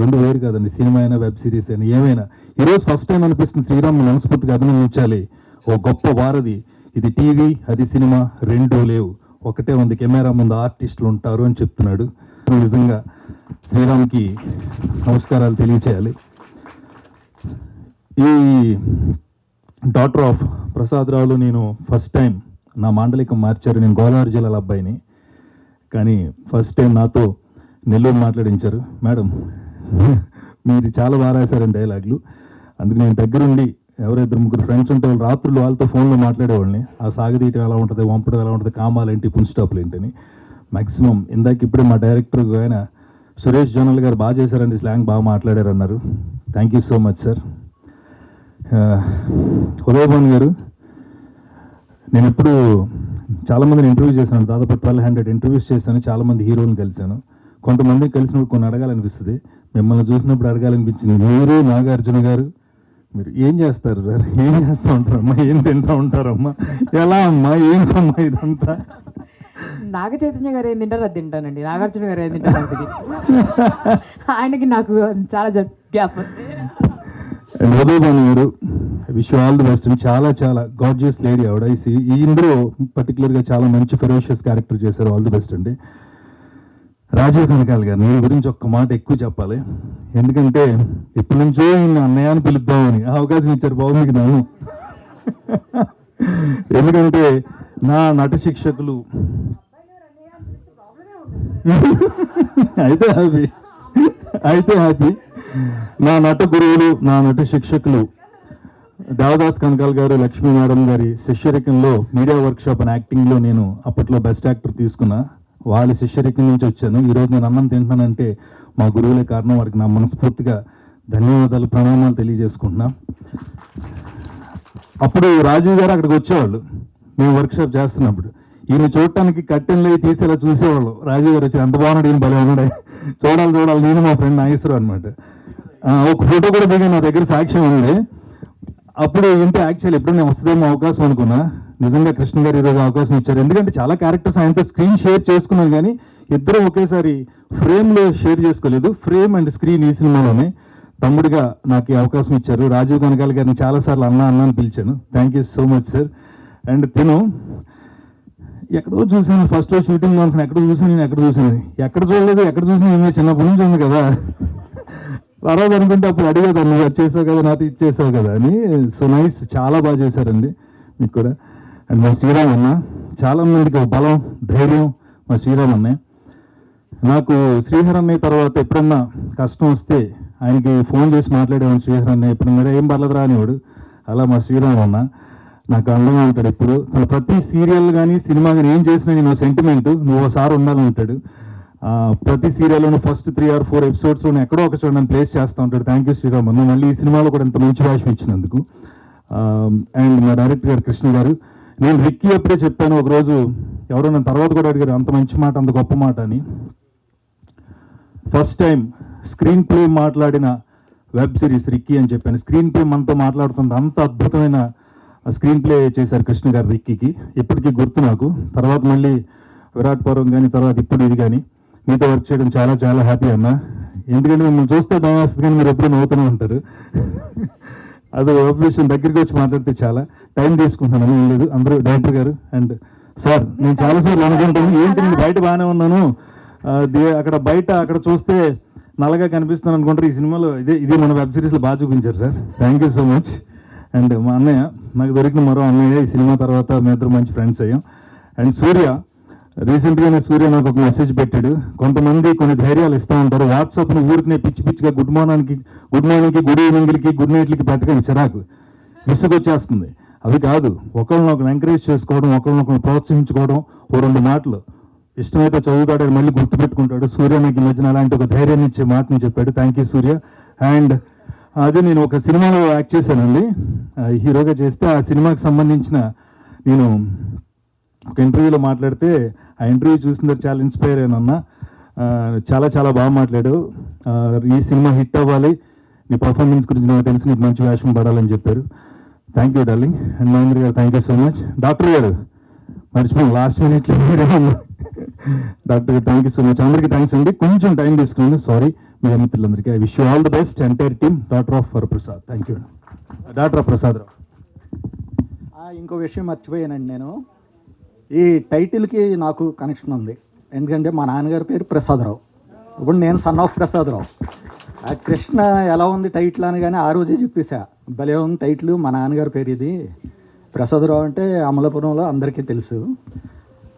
రెండు వేరు కాదండి, సినిమా అయినా వెబ్ సిరీస్ అయినా ఏమైనా ఈరోజు ఫస్ట్ టైం అనిపిస్తుంది శ్రీరామ్ మనస్ఫూర్తిగా అభినందించాలి. ఓ గొప్ప వారధి ఇది, టీవీ అది సినిమా రెండూ లేవు, ఒకటే ఉంది, కెమెరా ముందు ఆర్టిస్టులు ఉంటారు అని చెప్తున్నాడు. నిజంగా శ్రీరామ్కి నమస్కారాలు తెలియచేయాలి. ఈ డాక్టర్ ఆఫ్ ప్రసాద్ రావులో నేను ఫస్ట్ టైం నా మాండలికం మార్చారు. నేను గోదావరి జిల్లాల అబ్బాయిని, కానీ ఫస్ట్ టైం నాతో నెల్లూరు మాట్లాడించారు. మేడం మీరు చాలా బాగా రాశారండి డైలాగులు. అందుకు నేను దగ్గరుండి ఎవరిద్దరు ముగ్గురు ఫ్రెండ్స్ ఉంటే వాళ్ళు రాత్రులు వాళ్ళతో ఫోన్లో మాట్లాడేవాళ్ళని, ఆ సాగదీయటం ఎలా ఉంటుంది, వంపడం ఎలా ఉంటుంది, కామాలేంటి, పుల్ స్టాప్లు ఏంటని. మ్యాక్సిమం ఇందాక ఇప్పుడే మా డైరెక్టర్ ఆయన సురేష్ జోనల్ గారు బాగా చేశారండి, స్లాంగ్ బాగా మాట్లాడారు అన్నారు. Thank you so much sir. Uday Bhanu గారు, నేను ఎప్పుడు చాలామందిని ఇంటర్వ్యూ చేశాను, దాదాపు 1200 ఇంటర్వ్యూస్ చేశాను, చాలామంది హీరోలను కలిశాను. కొంతమంది కలిసినప్పుడు కొన్ని అడగాలనిపిస్తుంది, మిమ్మల్ని చూసినప్పుడు అడగాలనిపించింది. మీరు నాగార్జున గారు మీరు ఏం చేస్తారు సార్, ఏం చేస్తూ ఉంటారమ్మా, ఏం తింటూ ఉంటారమ్మా, ఎలా అమ్మా, ఏంటమ్మా ఇదంతా? నాగ చైతన్య గారు ఏం తింటారో అది తింటానండి, నాగార్జున గారు ఏం తింటారు ఆయనకి నాకు చాలా గ్యాప్. ఉదయ్ భాను గారు, విష్ ఆల్ ది బెస్ట్. చాలా చాలా గార్జియస్ లేడీ ఆవిడ. ఈ ఇందులో పర్టికులర్గా చాలా మంచి ఫెరోషియస్ క్యారెక్టర్ చేశారు. ఆల్ ది బెస్ట్ అండి. రాజీవ్ కనకాల్ గారు, నేను గురించి ఒక్క మాట ఎక్కువ చెప్పాలి, ఎందుకంటే ఇప్పటి నుంచో ఈయన అన్నయ్య అని పిలుద్దామని అవకాశం ఇచ్చారు. బాగుంది నాకు, ఎందుకంటే నా నట శిక్షకులు అయితే హ్యాపీ నా నట గురువులు, నా నట శిక్షకులు దేవదాస్ కనకాల్ గారు, లక్ష్మీ మేడం గారి శిష్యరికంలో మీడియా వర్క్షాప్ అని యాక్టింగ్లో నేను అప్పట్లో బెస్ట్ యాక్టర్ తీసుకున్నా. వాళ్ళ శిష్యరికం నుంచి వచ్చాను. ఈరోజు నేను అన్నం తింటున్నానంటే మా గురువులే కారణం. వారికి నా మనస్ఫూర్తిగా ధన్యవాదాలు, ప్రణామాలు తెలియజేసుకుంటున్నా. అప్పుడు రాజీవ్ గారు అక్కడికి వచ్చేవాళ్ళు మేము వర్క్షాప్ చేస్తున్నప్పుడు. ఈయన చూడటానికి కట్టెన్లు తీసేలా చూసేవాళ్ళు. రాజీవ్ గారు వచ్చి అంత బాగున్నాడు, ఈయన భలే ఉన్నాడే, చూడాలి. నేను మా ఫ్రెండ్ నాగేశ్వరరావు అనమాట. ఒక ఫోటో కూడా దిగి నా దగ్గర సాక్ష్యం ఉంది. అప్పుడు ఇంత యాక్చువల్ ఎప్పుడు నేను వస్తుందేమో అవకాశం అనుకున్నా. నిజంగా కృష్ణ గారు ఈరోజు అవకాశం ఇచ్చారు. ఎందుకంటే చాలా క్యారెక్టర్స్ ఆయనతో స్క్రీన్ షేర్ చేసుకున్నాను, కానీ ఇద్దరు ఒకేసారి ఫ్రేమ్లో షేర్ చేసుకోలేదు. ఫ్రేమ్ అండ్ స్క్రీన్ ఈ సినిమాలోనే తమ్ముడిగా నాకు ఈ అవకాశం ఇచ్చారు. రాజీవ్ కనకాల్ గారిని చాలాసార్లు అన్న అని పిలిచాను. Thank you so much sir. And తిను ఎక్కడో చూసాను, ఫస్ట్ రోజు షూటింగ్ అనుకుని ఎక్కడ చూసాను, ఎక్కడ చూడలేదు, ఎక్కడ చూసినా ఏమో చిన్నప్పటి నుంచి ఉంది కదా. తర్వాత అనుకుంటే అప్పుడు అడిగేదాన్ని, నువ్వు అది చేసావు కదా, నాతో ఇది చేసావు కదా అని. సో నైస్, చాలా బాగా చేశారండి మీకు కూడా. అండ్ మా శ్రీరామ్ అన్న, చాలా మందికి బలం, ధైర్యం మా శ్రీరామ్ అన్నయ్య. నాకు శ్రీహర్ అన్నయ్య తర్వాత ఎప్పుడన్నా కష్టం వస్తే ఆయనకి ఫోన్ చేసి మాట్లాడేవాడు. శ్రీహర్ అన్నయ్య ఎప్పుడన్నా ఏం పర్లేదు రానివాడు. అలా మా శ్రీరామ్ అన్న నాకు అందంగా ఉంటాడు. ఇప్పుడు తన ప్రతి సీరియల్ కానీ సినిమా కానీ ఏం చేసినా నేను సెంటిమెంట్, నువ్వు ఒకసారి ఉండాలని ఉంటాడు. ప్రతి సీరియల్లోనూ ఫస్ట్ 3 or 4 ఎపిసోడ్స్ ఎక్కడో ఒక చోట నన్ను ప్లేస్ చేస్తూ ఉంటాడు. థ్యాంక్ యూ శ్రీరామ్ అన్న, మళ్ళీ ఈ సినిమాలో కూడా ఇంత మంచి వేషం ఇచ్చినందుకు. అండ్ మా డైరెక్టర్ గారు కృష్ణ గారు, నేను రిక్కీ అప్పుడే చెప్పాను ఒకరోజు, ఎవరో నన్ను తర్వాత కూడా అడిగారు అంత మంచి మాట, అంత గొప్ప మాట అని. ఫస్ట్ టైం స్క్రీన్ ప్లే మాట్లాడిన వెబ్ సిరీస్ రిక్కీ అని చెప్పాను. స్క్రీన్ ప్లే మనతో మాట్లాడుతుంది, అంత అద్భుతమైన స్క్రీన్ ప్లే చేశారు కృష్ణ గారు రిక్కీకి, ఇప్పటికీ గుర్తు నాకు. తర్వాత మళ్ళీ విరాట్ పర్వం కానీ తర్వాత ఇప్పుడు ఇది కానీ మీతో వర్క్ చేయడం చాలా చాలా హ్యాపీ అన్న. ఎందుకంటే మిమ్మల్ని చూస్తే భయం వేస్తుంది కానీ మీరు ఎప్పుడు నవ్వుతూనే ఉంటారు. అది ఒక విషయం, దగ్గరికి వచ్చి మాట్లాడితే చాలా టైం తీసుకుంటున్నాను, ఏం లేదు. అందరూ డైరెక్టర్ గారు అండ్ సార్, నేను చాలాసార్లు అనుకుంటాను ఏంటి నేను బయట బాగానే ఉన్నాను, అక్కడ బయట అక్కడ చూస్తే నల్లగా కనిపిస్తున్నాను అనుకుంటారు. ఈ సినిమాలో ఇది మన వెబ్ సిరీస్లో బాగా చూపించారు sir. Thank you so much. And మా అన్నయ్య, నాకు దొరికిన మరో అన్నయ్య, ఈ సినిమా తర్వాత మీ ఇద్దరు మంచి ఫ్రెండ్స్ అయ్యాం. అండ్ సూర్య, రీసెంట్గానే సూర్య నాకు ఒక మెసేజ్ పెట్టాడు. కొంతమంది కొన్ని ధైర్యాలు ఇస్తూ ఉంటారు, వాట్సాప్ని ఊరికినే పిచ్చి పిచ్చిగా గుడ్ మార్నింగ్కి, గుడ్ ఈవినింగ్కి, గుడ్ నైట్లకి పెట్టకండి, చిరాకు విసుగొచ్చేస్తుంది. అవి కాదు, ఒకరినొకరు ఎంకరేజ్ చేసుకోవడం, ఒకరినొకరు ప్రోత్సహించుకోవడం, ఓ 2 మాటలు ఇష్టమైతే చదువుతాడు, మళ్ళీ గుర్తుపెట్టుకుంటాడు. సూర్య నాకు ఈ మధ్యన అలాంటి ఒక ధైర్యాన్ని ఇచ్చే మాటని చెప్పాడు. Thank you Surya. అండ్ అదే నేను ఒక సినిమాలో యాక్ట్ చేశానండి, హీరోగా చేస్తే ఆ సినిమాకి సంబంధించిన నేను ఒక ఇంటర్వ్యూలో మాట్లాడితే ఆ ఇంటర్వ్యూ చూసిన తర్వాత చాలా ఇన్స్పైర్ అయ్యానన్నా. చాలా చాలా బాగా మాట్లాడు, ఈ సినిమా హిట్ అవ్వాలి, నీ పర్ఫార్మెన్స్ గురించి నాకు తెలిసి నీకు మంచి వేషం పడాలని చెప్పారు. Thank you darling. And Mahendra garu thank you so much. Doctor garu మర్చిపోయాను, లాస్ట్ మినిట్లో doctor garu thank you so much. అందరికీ థ్యాంక్స్ అండి, కొంచెం టైం తీసుకున్నాను, సారీ మీ మిత్రులందరికీ. I wish you all the best, entire team, daughter of Varaprasad. Thank you. Daughter of Prasad Rao. ఇంకో విషయం మర్చిపోయానండి, నేను ఈ టైటిల్కి నాకు కనెక్షన్ ఉంది. ఎందుకంటే మా నాన్నగారి పేరు ప్రసాదరావు, ఇప్పుడు నేను సన్ ఆఫ్ ప్రసాదరావు. ఆ కృష్ణ ఎలా ఉంది టైటిల్ అని కానీ ఆ రోజే చెప్పేసా, భలే ఉంది టైటిల్, మా నాన్నగారి పేరు ఇది. ప్రసాదరావు అంటే అమలాపురంలో అందరికీ తెలుసు,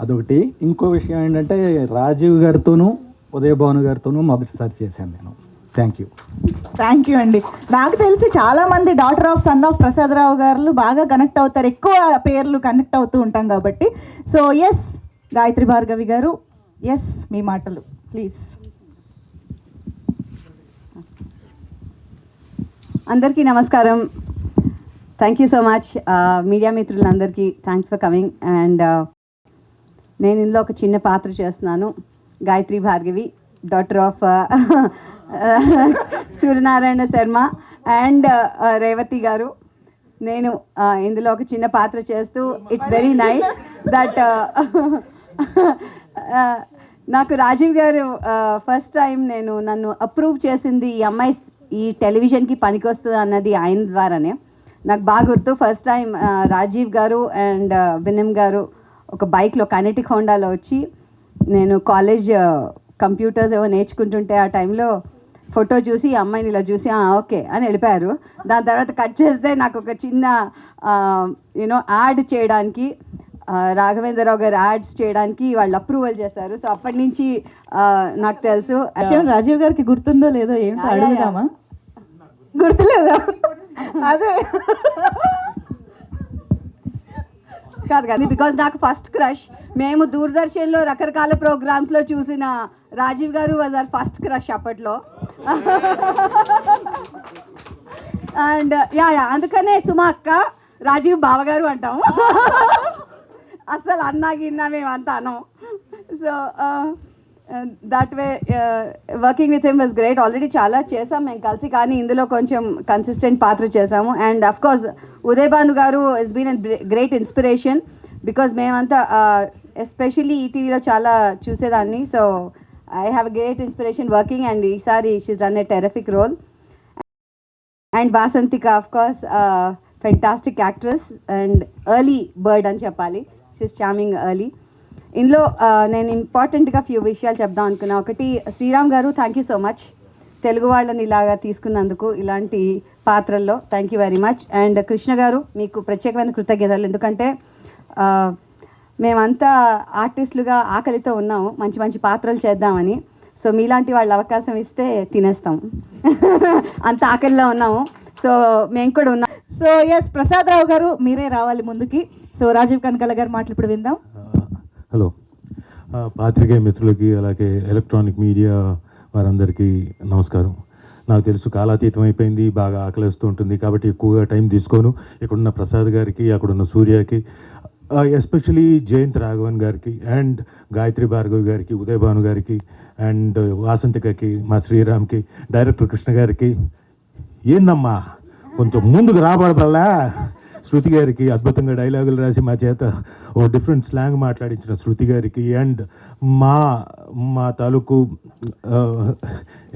అదొకటి. ఇంకో విషయం ఏంటంటే రాజీవ్ గారితోనూ ఉదయ్ భాను గారితోనూ మొదటిసారి చేశాను నేను. Thank you. థ్యాంక్ యూ అండి. నాకు తెలిసి చాలా మంది daughter of son of Prasadarao గారు బాగా కనెక్ట్ అవుతారు, ఎక్కువ పేర్లు కనెక్ట్ అవుతూ ఉంటాం కాబట్టి. సో ఎస్, గాయత్రి భార్గవి గారు, ఎస్ మీ మాటలు ప్లీజ్. అందరికీ నమస్కారం. Thank you so much media మిత్రులందరికీ, థ్యాంక్స్ ఫర్ కమింగ్. అండ్ నేను ఇందులో ఒక చిన్న పాత్ర చేస్తున్నాను, Gayatri Bhargavi, daughter of Suryanarayana Sharma and Revathi గారు. నేను ఇందులో ఒక చిన్న పాత్ర చేస్తూ, ఇట్స్ వెరీ నైస్ దట్ నాకు రాజీవ్ గారు ఫస్ట్ టైం నన్ను అప్రూవ్ చేసింది, ఈ అమ్మాయి ఈ టెలివిజన్కి పనికొస్తుంది అన్నది ఆయన ద్వారానే. నాకు బాగా గుర్తు, ఫస్ట్ టైం రాజీవ్ గారు అండ్ వినమ్ గారు ఒక బైక్లో కైనెటిక్ హోండాలో వచ్చి, నేను కాలేజ్ కంప్యూటర్స్ ఏవో నేర్చుకుంటుంటే ఆ టైంలో ఫోటో చూసి ఈ అమ్మాయిని ఇలా చూసి ఓకే అని వెళ్ళిపోయారు. దాని తర్వాత కట్ చేస్తే నాకు ఒక చిన్న యాడ్ చేయడానికి, రాఘవేంద్రరావు గారు యాడ్స్ చేయడానికి వాళ్ళు అప్రూవల్ చేశారు. సో అప్పటి నుంచి నాకు తెలుసు. రాజీవ్ గారికి గుర్తుందో లేదో ఏంటో అడుగుదామా? గుర్తులేదా? అదే కాదు కాదు, బికాజ్ నాకు ఫస్ట్ క్రష్. మేము దూరదర్శన్లో రకరకాల ప్రోగ్రామ్స్లో చూసిన రాజీవ్ గారు వాజ్ అవర్ ఫస్ట్ క్రష్ అప్పట్లో. అండ్ అందుకనే సుమా అక్క, రాజీవ్ బావగారు అంటాము, అసలు అన్నా గిన్నా మేమంతా అనం. So that way working with him was great. Already చాలా చేసాం మేము కలిసి, కానీ ఇందులో కొంచెం కన్సిస్టెంట్ పాత్ర చేసాము. And of course Uday Bhanu garu is been a great inspiration, because మేమంతా ఎస్పెషల్లీ ఈటీవీలో చాలా చూసేదాన్ని. So I have a great inspiration working, and ఈసారి she's done a terrific role. And Vasanthika of course fantastic actress and early bird అని చెప్పాలి, she's charming early. ఇందులో నేను ఇంపార్టెంట్గా ఫ్యూ విషయాలు చెప్దాం అనుకున్నా. ఒకటి, Sriram garu thank you so much, Telugu వాళ్ళని ఇలాగా తీసుకున్నందుకు ఇలాంటి పాత్రల్లో thank you very much. And Krishna గారు మీకు ప్రత్యేకమైన కృతజ్ఞతలు, ఎందుకంటే మేమంతా ఆర్టిస్టులుగా ఆకలితో ఉన్నాము మంచి మంచి పాత్రలు చేద్దామని. సో మీలాంటి వాళ్ళు అవకాశం ఇస్తే తినేస్తాం, అంత ఆకలిలో ఉన్నాము. సో మేము కూడా ఉన్నాం. సో ఎస్, ప్రసాద్ రావు గారు మీరే రావాలి ముందుకి. సో రాజీవ్ కనకాల గారు మాటలు ఇప్పుడు విందాం. హలో, పాత్రికేయ మిత్రులకి అలాగే ఎలక్ట్రానిక్ మీడియా వారందరికీ నమస్కారం. నాకు తెలుసు కాలాతీతం అయిపోయింది, బాగా ఆకలిస్తూ ఉంటుంది, కాబట్టి ఎక్కువగా టైం తీసుకోను. ఇక్కడున్న ప్రసాద్ గారికి, అక్కడున్న సూర్యకి, ఎస్పెషలీ జయంత్ రాఘవన్ గారికి అండ్ గాయత్రి భార్గవి గారికి, ఉదయ్ భాను గారికి అండ్ వాసంతికకి, మా శ్రీరామ్కి, డైరెక్టర్ కృష్ణ గారికి, ఏందమ్మా కొంచెం ముందుకు రాబడబల్లా, శృతి గారికి అద్భుతంగా డైలాగులు రాసి మా చేత ఓ డిఫరెంట్ స్లాంగ్ మాట్లాడించిన శృతి గారికి, అండ్ మా మా తాలూకు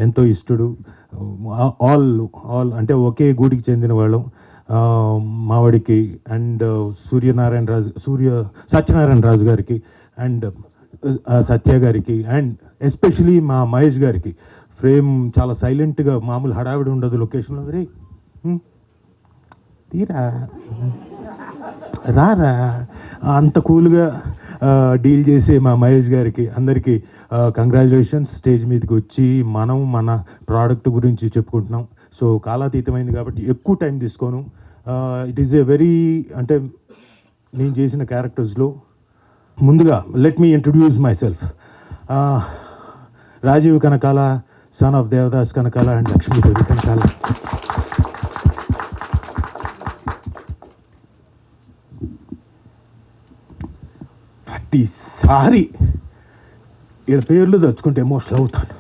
ఎంతో ఇష్టడు, ఆల్ అంటే ఒకే గూడికి చెందిన వాళ్ళం, మావాడికి, అండ్ సత్యనారాయణ రాజు గారికి, అండ్ సత్య గారికి, అండ్ ఎస్పెషలీ మా మహేష్ గారికి. ఫ్రేమ్ చాలా సైలెంట్గా, మామూలు హడావిడి ఉండదు లొకేషన్లో, రే తీరా రారా అంత కూల్గా డీల్ చేసే మా మహేష్ గారికి, అందరికీ కంగ్రాచులేషన్స్. స్టేజ్ మీదకి వచ్చి మనం మన ప్రోడక్ట్ గురించి చెప్పుకుంటున్నాం. సో కాలాతీతమైంది కాబట్టి ఎక్కువ టైం తీసుకోను. ఇట్ ఈస్ ఏ వెరీ, అంటే నేను చేసిన క్యారెక్టర్స్లో ముందుగా let me introduce myself. Rajeev Kanakala, son of Devadas Kanakala and Lakshmidevi Kanakala. ప్రతిసారి ఇక్కడ పేర్లు తెచ్చుకుంటే ఎమోషనల్ అవుతాను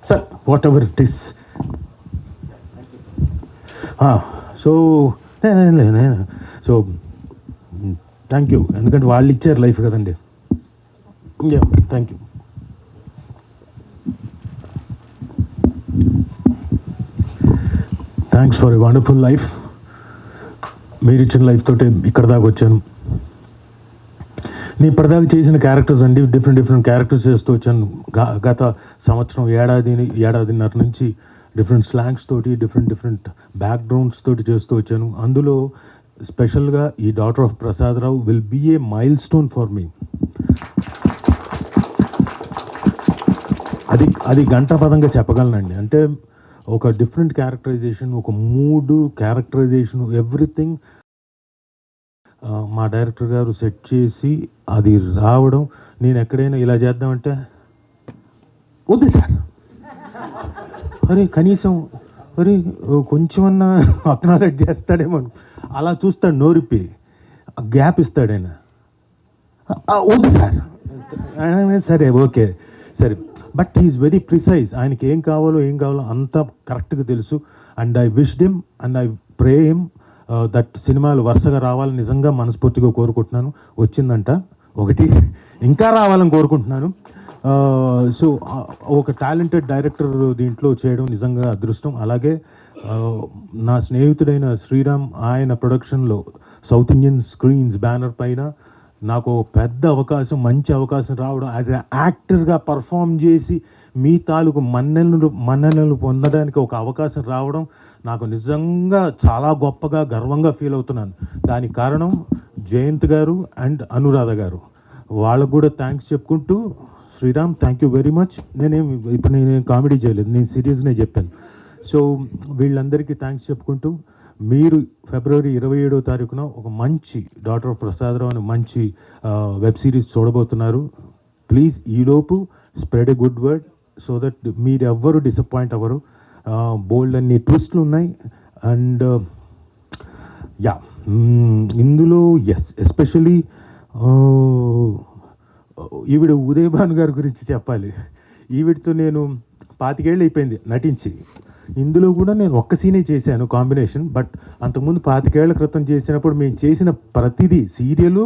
sir, whatever it is. So thank you, ఎందుకంటే వాళ్ళు ఇచ్చారు లైఫ్ కదండి. Thank you. Thanks for a wonderful life. మీరు ఇచ్చిన లైఫ్ తోటి ఇక్కడ దాకా వచ్చాను. నేను ఇప్పటిదాకా చేసిన క్యారెక్టర్స్ అండి, డిఫరెంట్ క్యారెక్టర్స్ చేస్తూ వచ్చాను. గత సంవత్సరం ఏడాదిన్నర నుంచి డిఫరెంట్ స్లాంగ్స్ తోటి, డిఫరెంట్ బ్యాక్గ్రౌండ్స్ తోటి చేస్తూ వచ్చాను. అందులో స్పెషల్గా ఈ daughter of Prasadarao will be a milestone for me. అది గంటాపదంగా చెప్పగలనండి. అంటే ఒక డిఫరెంట్ క్యారెక్టరైజేషన్, ఒక మూడు క్యారెక్టరైజేషన్, ఎవ్రీథింగ్ మా డైరెక్టర్ గారు సెట్ చేసి అది రావడం. నేను ఎక్కడైనా ఇలా చేద్దామంటే వద్దు సార్, అరే కనీసం కొంచెమన్నా అక్నాలెడ్జ్ చేస్తాడేమో, అలా చూస్తాడు, నోరిప్పి గ్యాప్ ఇస్తాడు ఆయన. వద్దు సార్, సరే ఓకే సరే, బట్ హీఈస్ వెరీ ప్రిసైజ్. ఆయనకి ఏం కావాలో అంతా కరెక్ట్గా తెలుసు. And I wished him and I pray him that సినిమాలు వరుసగా రావాలని నిజంగా మనస్ఫూర్తిగా కోరుకుంటున్నాను. వచ్చిందంట ఒకటి, ఇంకా రావాలని కోరుకుంటున్నాను. సో ఒక టాలెంటెడ్ డైరెక్టర్ దీంట్లో చేయడం నిజంగా అదృష్టం. అలాగే నా స్నేహితుడైన శ్రీరామ్, ఆయన ప్రొడక్షన్లో సౌత్ ఇండియన్ స్క్రీన్స్ బ్యానర్ పైన నాకు పెద్ద అవకాశం, మంచి అవకాశం రావడం, యాజ్ ఎ యాక్టర్గా పర్ఫామ్ చేసి మీ తాలూకు మన్ననలు పొందడానికి ఒక అవకాశం రావడం నాకు నిజంగా చాలా గొప్పగా, గర్వంగా ఫీల్ అవుతున్నాను. దానికి కారణం జయంత్ గారు అండ్ అనురాధ గారు. వాళ్ళకు కూడా థ్యాంక్స్ చెప్పుకుంటూ, Sriram thank you very much. నేనేం కామెడీ చేయలేదు, నేను సీరియస్గానే చెప్పాను. సో వీళ్ళందరికీ థ్యాంక్స్ చెప్పుకుంటూ, మీరు ఫిబ్రవరి 27వ తారీఖున ఒక మంచి డాటర్ ఆఫ్ ప్రసాదరావు అని మంచి వెబ్ సిరీస్ చూడబోతున్నారు. ప్లీజ్ ఈలోపు spread a good word so that మీరు ఎవ్వరు డిసప్పాయింట్ అవ్వరు. బోల్డ్ అన్ని ట్విస్ట్లు ఉన్నాయి. అండ్ ఇందులో ఎస్పెషలీ ఈవిడ ఉదయ్ భాను గారి గురించి చెప్పాలి. ఈవిడతో నేను 25 ఏళ్ళు అయిపోయింది నటించి. ఇందులో కూడా నేను ఒక్క సీనే చేశాను కాంబినేషన్. బట్ అంతకుముందు 25 ఏళ్ల క్రితం చేసినప్పుడు మేము చేసిన ప్రతిదీ సీరియలు,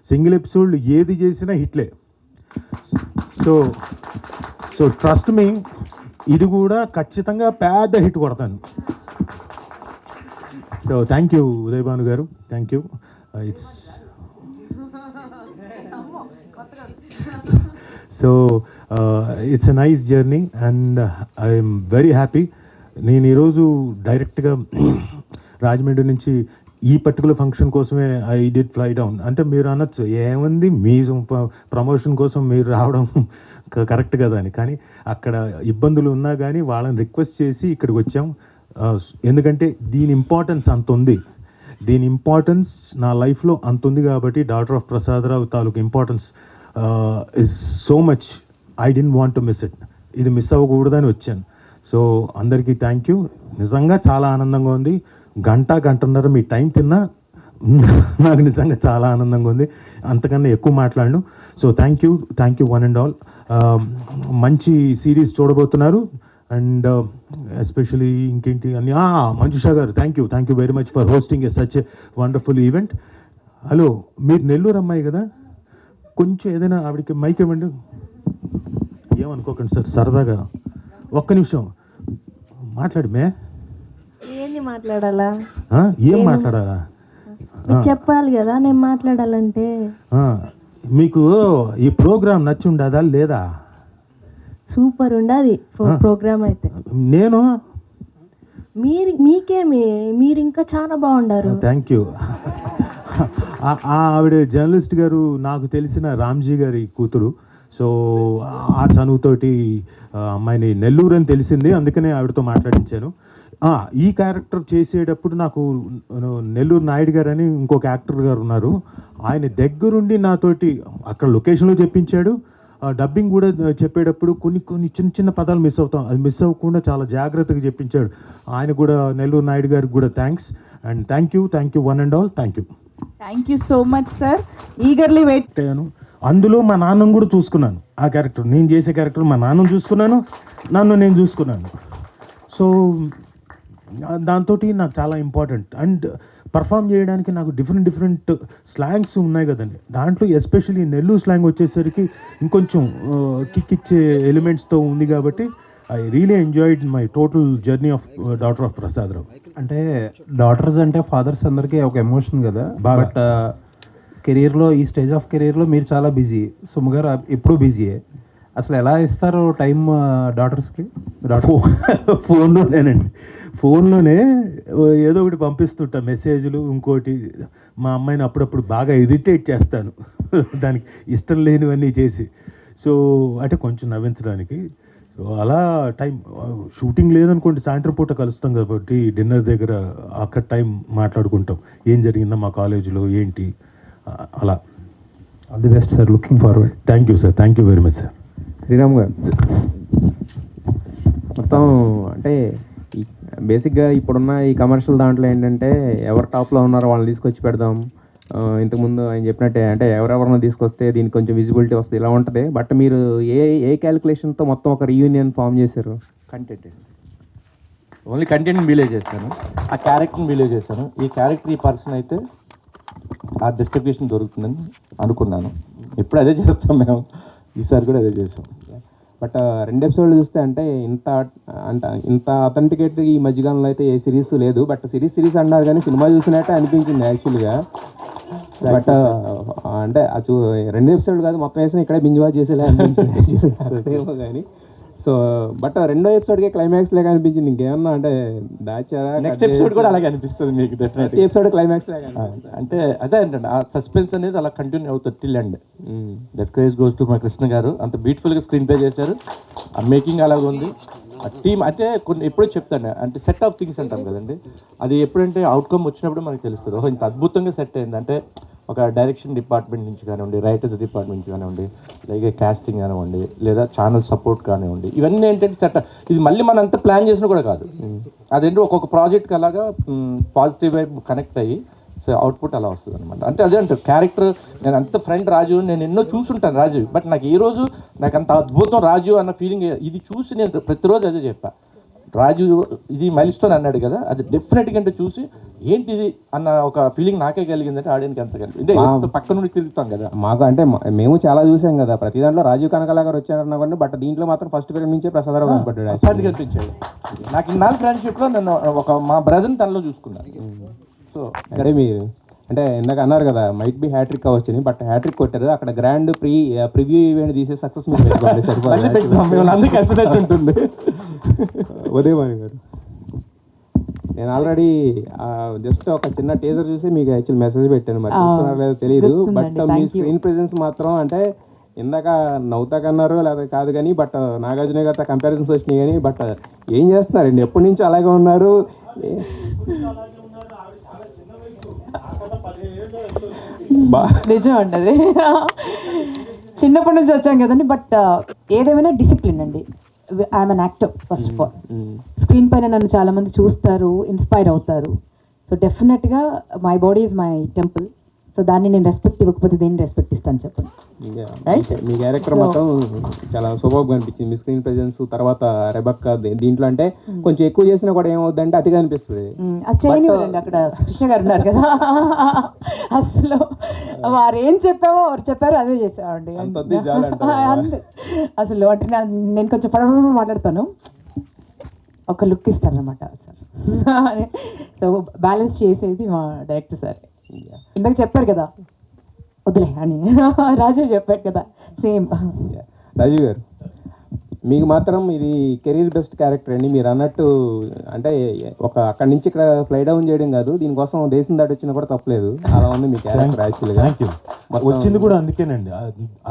సింగిల్ ఎపిసోడ్ ఏది చేసినా హిట్లే. సో ట్రస్ట్ మీ, ఇది కూడా ఖచ్చితంగా పెద్ద హిట్ కొడతాను. So thank you Uday Bhanu garu, thank you. It's it's a nice journey and I'm very happy. నేను ఈరోజు డైరెక్ట్గా రాజమండ్రి నుంచి ఈ పర్టికులర్ ఫంక్షన్ కోసమే ఐ డిడ్ ఫ్లై డౌన్. అంటే మీరు అనొచ్చు ఏముంది మీ ప్రమోషన్ కోసం మీరు రావడం కరెక్ట్ కదా అని, కానీ అక్కడ ఇబ్బందులు ఉన్నా కానీ వాళ్ళని రిక్వెస్ట్ చేసి ఇక్కడికి వచ్చాం. ఎందుకంటే దీని ఇంపార్టెన్స్ అంత ఉంది, దీని ఇంపార్టెన్స్ నా లైఫ్లో అంత ఉంది కాబట్టి డాటర్ ఆఫ్ ప్రసాదరావు తాలూకు importance is so much. I don't want to miss it. ఇది మిస్ అవ్వకూడదని వచ్చాను. సో అందరికీ థ్యాంక్ యూ. నిజంగా చాలా ఆనందంగా ఉంది. గంటన్నర మీ టైం తిన్నా నాకు నిజంగా చాలా ఆనందంగా ఉంది. అంతకన్నా ఎక్కువ మాట్లాడను. So thank you one and all. మంచి సిరీస్ చూడబోతున్నారు. అండ్ ఎస్పెషలీ ఇంకేంటి అని మంజుషా గారు thank you very much for hosting such a wonderful event. Hello, మీరు నెల్లూరు అమ్మాయి కదా, కొంచెం ఏదైనా ఆవిడకి మైక్ ఇవ్వండి. ఏమనుకోకండి సార్, సరదాగా ఒక్క నిమిషం మాట్లాడమే. ఏంది మాట్లాడాలా? ఏం మాట్లాడాలా చెప్పాలి కదా నేను మాట్లాడాలంటే. మీకు ఈ ప్రోగ్రామ్ నచ్చి ఉండదా లేదా? సూపర్ ఉండదు ప్రోగ్రామ్ అయితే. నేను మీకేమి, మీరు ఇంకా చాలా బాగుండారు. Thank you. ఆవిడ జర్నలిస్ట్ గారు, నాకు తెలిసిన రామ్జీ గారి కూతురు. సో ఆ చనువుతోటి అమ్మాయిని నెల్లూరు అని తెలిసింది, అందుకనే ఆవిడతో మాట్లాడించాను. ఈ క్యారెక్టర్ చేసేటప్పుడు నాకు నెల్లూరు నాయుడు గారు అని ఇంకొక యాక్టర్ గారు ఉన్నారు, ఆయన దగ్గరుండి నాతోటి అక్కడ లొకేషన్లో చెప్పించాడు. డబ్బింగ్ కూడా చెప్పేటప్పుడు కొన్ని చిన్న పదాలు మిస్ అవుతాం, అది మిస్ అవ్వకుండా చాలా జాగ్రత్తగా చెప్పించాడు. ఆయన కూడా, నెల్లూరు నాయుడు గారికి కూడా thanks. And thank you one and all. Thank you so much sir. Eagerly wait అయ్యాను. అందులో మా నాన్నను కూడా చూసుకున్నాను. ఆ క్యారెక్టర్, నేను చేసే క్యారెక్టర్ మా నాన్నను చూసుకున్నాను, నన్ను నేను చూసుకున్నాను. సో దాంతో నాకు చాలా ఇంపార్టెంట్. అండ్ పర్ఫామ్ చేయడానికి నాకు డిఫరెంట్ స్లాంగ్స్ ఉన్నాయి కదండి, దాంట్లో ఎస్పెషల్లీ నెల్లూరు స్లాంగ్ వచ్చేసరికి ఇంకొంచెం కిక్ ఇచ్చే ఎలిమెంట్స్తో ఉంది కాబట్టి I really enjoyed my total journey of daughter of Prasad Rao. అంటే డాటర్స్ అంటే ఫాదర్స్ అందరికీ ఒక ఎమోషన్ కదా, బట్ కెరీర్లో, ఈ స్టేజ్ ఆఫ్ కెరీర్లో మీరు చాలా బిజీ. సుమ గారు ఎప్పుడూ బిజీయే. అసలు ఎలా ఇస్తారు టైం డాటర్స్కి? ఫోన్లోనే ఏదో ఒకటి పంపిస్తుంటా మెసేజ్లు. ఇంకోటి, మా అమ్మాయిని అప్పుడప్పుడు బాగా ఇరిటేట్ చేస్తాను దానికి ఇష్టం లేనివన్నీ చేసి. సో అంటే కొంచెం నవ్వించడానికి. సో అలా టైం, షూటింగ్ లేదనుకోండి సాయంత్రం పూట కలుస్తాం కాబట్టి డిన్నర్ దగ్గర అక్కడ టైం మాట్లాడుకుంటాం, ఏం జరిగిందా మా కాలేజీలో ఏంటి అలా. All the best sir, looking forward. Thank you sir, thank you very much sir. Sriram garu, మొత్తం అంటే బేసిక్గా ఇప్పుడున్న ఈ కమర్షియల్ దాంట్లో ఏంటంటే ఎవరు టాప్లో ఉన్నారో వాళ్ళని తీసుకొచ్చి పెడదాం. ఇంతకుముందు ఆయన చెప్పినట్టే అంటే ఎవరెవరిని తీసుకొస్తే దీనికి కొంచెం విజిబిలిటీ వస్తుంది, ఇలా ఉంటుంది. బట్ మీరు ఏ క్యాలిక్యులేషన్తో మొత్తం ఒక రీయూనియన్ ఫామ్ చేశారు? కంటెంట్, ఓన్లీ కంటెంట్ని బిలీవ్ చేశాను, ఆ క్యారెక్టర్ని బిలీవ్ చేశాను. ఈ క్యారెక్టర్, ఈ పర్సన్ అయితే ఆ జస్టిఫికేషన్ దొరుకుతుందని అనుకున్నాను. ఎప్పుడు అదే చేస్తాం మేము, ఈసారి కూడా అదే చేసాం. బట్ 2 ఎపిసోడ్లు చూస్తే అంటే ఇంత అథెంటికేట్ ఈ మధ్యకాలంలో అయితే ఏ సిరీస్ లేదు. బట్ సిరీస్ అన్నారు కానీ సినిమా చూసినట్టే అనిపించింది యాక్చువల్గా. బట్ అంటే 2 ఎపిసోడ్లు కాదు, మొత్తం వేసిన ఇక్కడే బింజ్ వాచ్ చేసేలా అనిపించింది అదేమో కానీ. సో బట్ 2వ ఎపిసోడ్కే క్లైమాక్స్ లాగా అనిపించింది. ఇంకేమన్నా అంటే దాచారా? నెక్స్ట్ ఎపిసోడ్ కూడా అలాగే అనిపిస్తుంది మీకు డెఫినెట్. ఎపిసోడ్ క్లైమాక్స్ లాగా అంటే అదే ఏంటంటే ఆ సస్పెన్స్ అనేది అలా కంటిన్యూ అవుతుంది till end. That craze goes to మా కృష్ణ గారు. అంత బ్యూటిఫుల్గా స్క్రీన్ ప్లే చేశారు, ఆ మేకింగ్ అలాగే ఉంది. ఆ టీమ్ అంటే కొన్ని ఎప్పుడూ చెప్తాను అంటే సెట్ ఆఫ్ థింగ్స్ అంటాం కదండి, అది ఎప్పుడంటే అవుట్కమ్ వచ్చినప్పుడు మనకు తెలుస్తుంది. ఓహో ఇంత అద్భుతంగా సెట్ అయింది అంటే ఒక డైరెక్షన్ డిపార్ట్మెంట్ నుంచి కానివ్వండి, రైటర్స్ డిపార్ట్మెంట్ నుంచి కానివ్వండి, అలాగే కాస్టింగ్ కానివ్వండి, లేదా ఛానల్ సపోర్ట్ కానివ్వండి, ఇవన్నీ ఏంటంటే సెట్. ఇది మళ్ళీ మనం అంతా ప్లాన్ చేసినా కూడా కాదు, అదేంటి ఒక్కొక్క ప్రాజెక్ట్కి అలాగా పాజిటివ్ వైపు కనెక్ట్ అయ్యి సో అవుట్పుట్ అలా వస్తుంది అనమాట. అంటే అదే అంటారు క్యారెక్టర్. నేను అంత ఫ్రెండ్ రాజు, నేను ఎన్నో చూసుంటాను రాజు, బట్ నాకు ఈ రోజు నాకు అంత అద్భుతం రాజు అన్న ఫీలింగ్ ఇది చూసి నేను ప్రతిరోజు అదే చెప్పా. రాజు ఇది మైల్స్టోన్ అన్నాడు కదా, అది డెఫినెట్గా అంటే చూసి ఏంటిది అన్న ఒక ఫీలింగ్ నాకే కలిగిందంటే ఆడియన్కి ఎంత కలిగింది. అంటే పక్క నుండి తిరుగుతాం కదా మాకు, అంటే మేము చాలా చూసాం కదా, ప్రతి దాంట్లో రాజీవ్ కనకాల గారు వచ్చారన్నా కానీ, బట్ దీంట్లో మాత్రం ఫస్ట్ ఫిల్మ్ నుంచే ప్రసాదరావు కనపడ్డాడు, కనిపించాడు. నాకు ఇన్నాళ్ళు ఫ్రెండ్షిప్లో నన్ను ఒక మా బ్రదర్ని తనలో చూసుకున్నాను. సో అంటే మీరు అంటే ఇందాక అన్నారు కదా మైట్ బి హ్యాట్రిక్ అవ్వచ్చని, బట్ హ్యాట్రిక్ కొట్టారు. అక్కడ గ్రాండ్ ప్రివ్యూ ఈవెంట్ తీసే సక్సెస్ ఉంటుంది. ఉదయవాణి గారు, నేను ఆల్రెడీ జస్ట్ ఒక చిన్న టీజర్ చూసి మీకు యాక్చువల్ మెసేజ్ పెట్టాను, మరి చూస్తున్నారో లేదో తెలియదు. బట్ మీ స్క్రీన్ ప్రెజెన్స్ మాత్రం అంటే ఇందాక నవ్వుతాకన్నారు లేదా కాదు కానీ, బట్ నాగార్జున గారితో కంపారిజన్స్ వచ్చినాయి కానీ, బట్ ఏం చేస్తున్నారండి ఎప్పటి నుంచి అలాగే ఉన్నారు? నిజం అండి, అది చిన్నప్పటి నుంచి వచ్చాం కదండి. బట్ ఏదేమైనా డిసిప్లిన్ అండి. I'm an actor first of all. Screen పైన నన్ను చాలామంది చూస్తారు, ఇన్స్పైర్ అవుతారు. సో డెఫినెట్గా my body is my temple. So దాన్ని నేను రెస్పెక్ట్ ఇవ్వకపోతే దేన్ని రెస్పెక్ట్ ఇస్తాను చెప్పండి. Right? మీ క్యారెక్టర్ So- మొత్తం చాలా సూపర్గా అనిపించింది. మీ స్క్రీన్ ప్రెజెన్స్ తర్వాత రెబక్క దీంట్లో అంటే కొంచెం ఎక్కువ చేసినా కూడా ఏమవుద్దంటే అతిగా అనిపిస్తుంది. అది చేయనివ్వరండి, అక్కడ కృష్ణ గారు ఉన్నారు కదా, అసలు వారు ఏం చెప్పామో వారు చెప్పారు అదే చేసామండి. అంత వద్దు చాలు అంటారా? అంతే అసలు అంటే నేను కొంచెం పడవ మాట్లాడతాను, ఒక లుక్ ఇస్తారనమాట సార్. సో బ్యాలెన్స్ చేసేది మా డైరెక్టర్ సార్. ఇందాక చెప్పారు కదా వదిలే అని, రాజీవ్ చెప్పాడు కదా సేమ్. రాజీవ్ గారు, మీకు మాత్రం ఇది కెరీర్ బెస్ట్ క్యారెక్టర్ అండి. మీరు అన్నట్టు అంటే ఒక అక్కడి నుంచి ఇక్కడ ఫ్లై డౌన్ చేయడం కాదు, దీనికోసం దేశం దాటి వచ్చినా కూడా తప్పలేదు. అలా ఉంది మీ క్యారెక్టర్ యాక్చువల్గా. Thank you. వచ్చింది కూడా అందుకేనండి,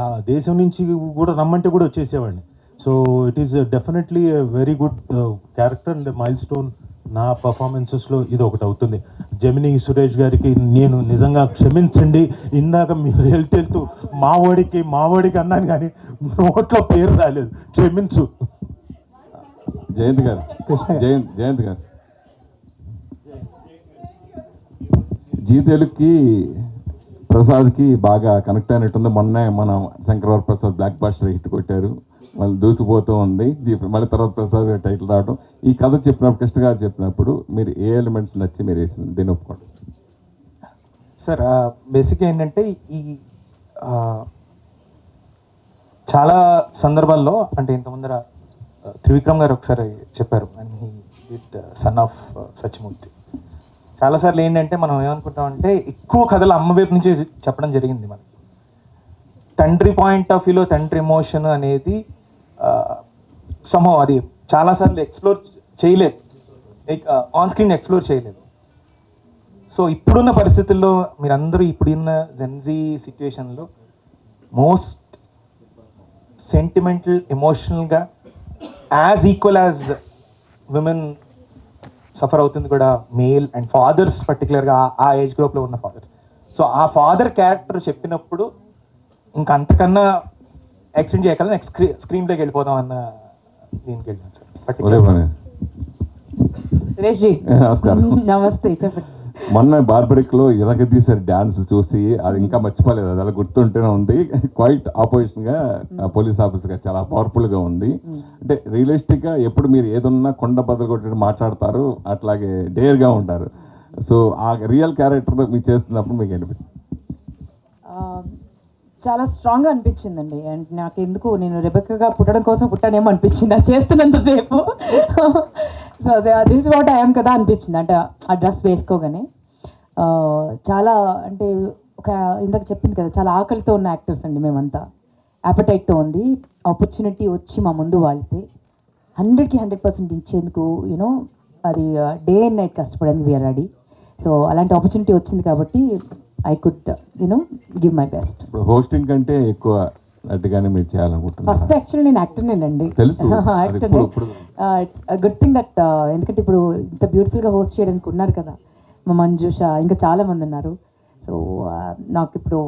ఆ దేశం నుంచి కూడా రమ్మంటే కూడా వచ్చేసేవాడిని. So it is definitely very good character and milestone నా పర్ఫార్మెన్సెస్లో ఇది ఒకటి అవుతుంది. జమినీ సురేష్ గారికి నేను నిజంగా క్షమించండి, ఇందాక మీరు వెళ్తూ మావాడికి అన్నాను కానీ నోట్లో పేరు రాలేదు, క్షమించు. జయంత్ గారు, జయంత్ గారు, జీ తెలుగుకి ప్రసాద్కి బాగా కనెక్ట్ అయినట్టుంది. మొన్నే మన Shankaravara Prasad blockbuster hit కొట్టారు, మళ్ళీ దూసిపోతూ ఉంది. మళ్ళీ తర్వాత ప్రసాద్ గారు టైటిల్ రావడం. ఈ కథ చెప్పినప్పుడు, కృష్ణ గారు చెప్పినప్పుడు మీరు ఏ ఎలిమెంట్స్ నచ్చి మీరు వేసింది దీన్ని ఒప్పుకోండి సార్? బేసిక్గా ఏంటంటే ఈ చాలా సందర్భాల్లో అంటే ఇంత ముందర త్రివిక్రమ్ గారు ఒకసారి చెప్పారు, and he did son of Satyamurthy. చాలాసార్లు ఏంటంటే మనం ఏమనుకుంటామంటే ఎక్కువ కథలు అమ్మ వైపు నుంచి చెప్పడం జరిగింది మనకి. తండ్రి పాయింట్ ఆఫ్ వ్యూలో తండ్రి ఎమోషన్ అనేది సమూహం అది చాలాసార్లు ఎక్స్ప్లోర్ చేయలేదు, ఆన్ స్క్రీన్ ఎక్స్ప్లోర్ చేయలేదు. సో ఇప్పుడున్న పరిస్థితుల్లో మీరందరూ ఇప్పుడున్న జెన్జీ సిచ్యువేషన్లో మోస్ట్ సెంటిమెంటల్ ఎమోషనల్గా as equal as women suffer అవుతుంది కూడా మేల్ అండ్ ఫాదర్స్, పర్టికులర్గా ఆ ఏజ్ గ్రూప్లో ఉన్న ఫాదర్స్. సో ఆ ఫాదర్ క్యారెక్టర్ చెప్పినప్పుడు ఇంకా అంతకన్నా ఎక్స్టెండ్ చేయగలం, నెక్స్ట్ స్క్రీన్లోకి వెళ్ళిపోదాం అన్న దీనికి వెళ్ళాను సార్. సురేష్ జీ నమస్కారం. నమస్తే, చెప్పండి. మొన్న బార్బరిక్లో ఇరగ తీసారు డ్యాన్స్ చూసి, అది ఇంకా మర్చిపోలేదు, అది అలా గుర్తుంటూనే ఉంది. క్వైట్ ఆపోజిషన్గా పోలీస్ ఆఫీసర్గా చాలా పవర్ఫుల్గా ఉంది. అంటే రియలిస్టిక్గా ఎప్పుడు మీరు ఏదన్నా కొండ బదులు కొట్టి మాట్లాడతారు, అట్లాగే డేర్గా ఉంటారు. సో ఆ రియల్ క్యారెక్టర్ మీకు చేస్తున్నప్పుడు మీకు అనిపిస్తుంది? చాలా స్ట్రాంగ్గా అనిపించిందండి. అండ్ నాకు ఎందుకు నేను రెబెక్కగా పుట్టడం కోసం పుట్టానేమో అనిపించింది అది చేస్తున్నంతసేపు. సో దిస్ వాట్ ఐఎమ్ కదా అనిపించింది, అంటే ఆ డ్రెస్ వేసుకోగానే. చాలా అంటే ఒక ఇందాక చెప్పింది కదా, చాలా ఆకలితో ఉన్న యాక్టర్స్ అండి మేమంతా, యాపటైట్తో ఉంది. ఆపర్చునిటీ వచ్చి మా ముందు వాళ్తే 100కి 100% ఇచ్చేందుకు యూనో అది డే అండ్ నైట్ కష్టపడేందుకు వీఆర్ రెడీ. సో అలాంటి ఆపర్చునిటీ వచ్చింది కాబట్టి I could give my best. ఇప్పుడు హోస్టింగ్ కంటే ఎక్కువ నట్టుగానే మీరు చేయాలనుకుంటున్నారు? ఫస్ట్ యాక్చువల్లీ నేను యాక్టర్నేనండి, తెలుసు. యాక్టర్నే. ఇట్స్ గుడ్ థింగ్ దట్ ఎందుకంటే ఇప్పుడు ఇంత బ్యూటిఫుల్గా హోస్ట్ చేయడానికి ఉన్నారు కదా మా మంజుష, ఇంకా చాలామంది ఉన్నారు. సో నాకు ఇప్పుడు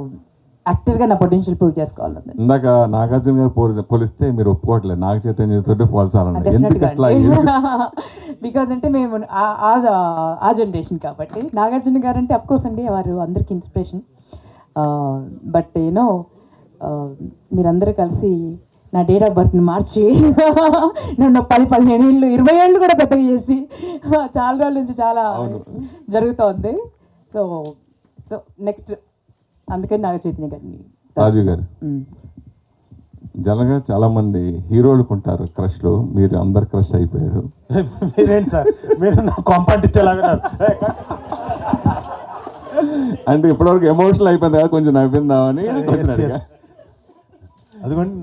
యాక్టర్గా నా పొటెన్షియల్ ప్రూవ్ చేసుకోవాలండి. ఇందాక నాగార్జున గారు పోలిస్తే మీరు ఒప్పుకోవట్లేదు, నాగ చైతన్యతో పోల్చాలన్నారు. ఎందుకు డెఫినెట్గా అట్లా? బికాజ్ అంటే మేము ఆ జనరేషన్ కాబట్టి. నాగార్జున గారు అంటే అఫ్కోర్స్ అండి వారు అందరికీ ఇన్స్పిరేషన్. బట్ యూనో మీరందరూ కలిసి నా డేట్ ఆఫ్ బర్త్ని మార్చి నన్ను 10-15 ఏళ్ళు 20 ఏళ్ళు కూడా పెద్దగా చేసి చాలా రోజుల నుంచి చాలా జరుగుతోంది. సో సో నెక్స్ట్ అందుకని నాగ చైతన్య గారిని. రాజీవ్ గారు, జనగా చాలా మంది హీరోలకు ఉంటారు క్రష్లు, మీరు అందరు క్రష్ అయిపోయారు. మీరేంటి సార్, మీరు నా కాంపాంటించేలాగా. అంటే ఇప్పటివరకు ఎమోషనల్ అయిపోయింది కదా, కొంచెం నవ్విందామని అదిగోండి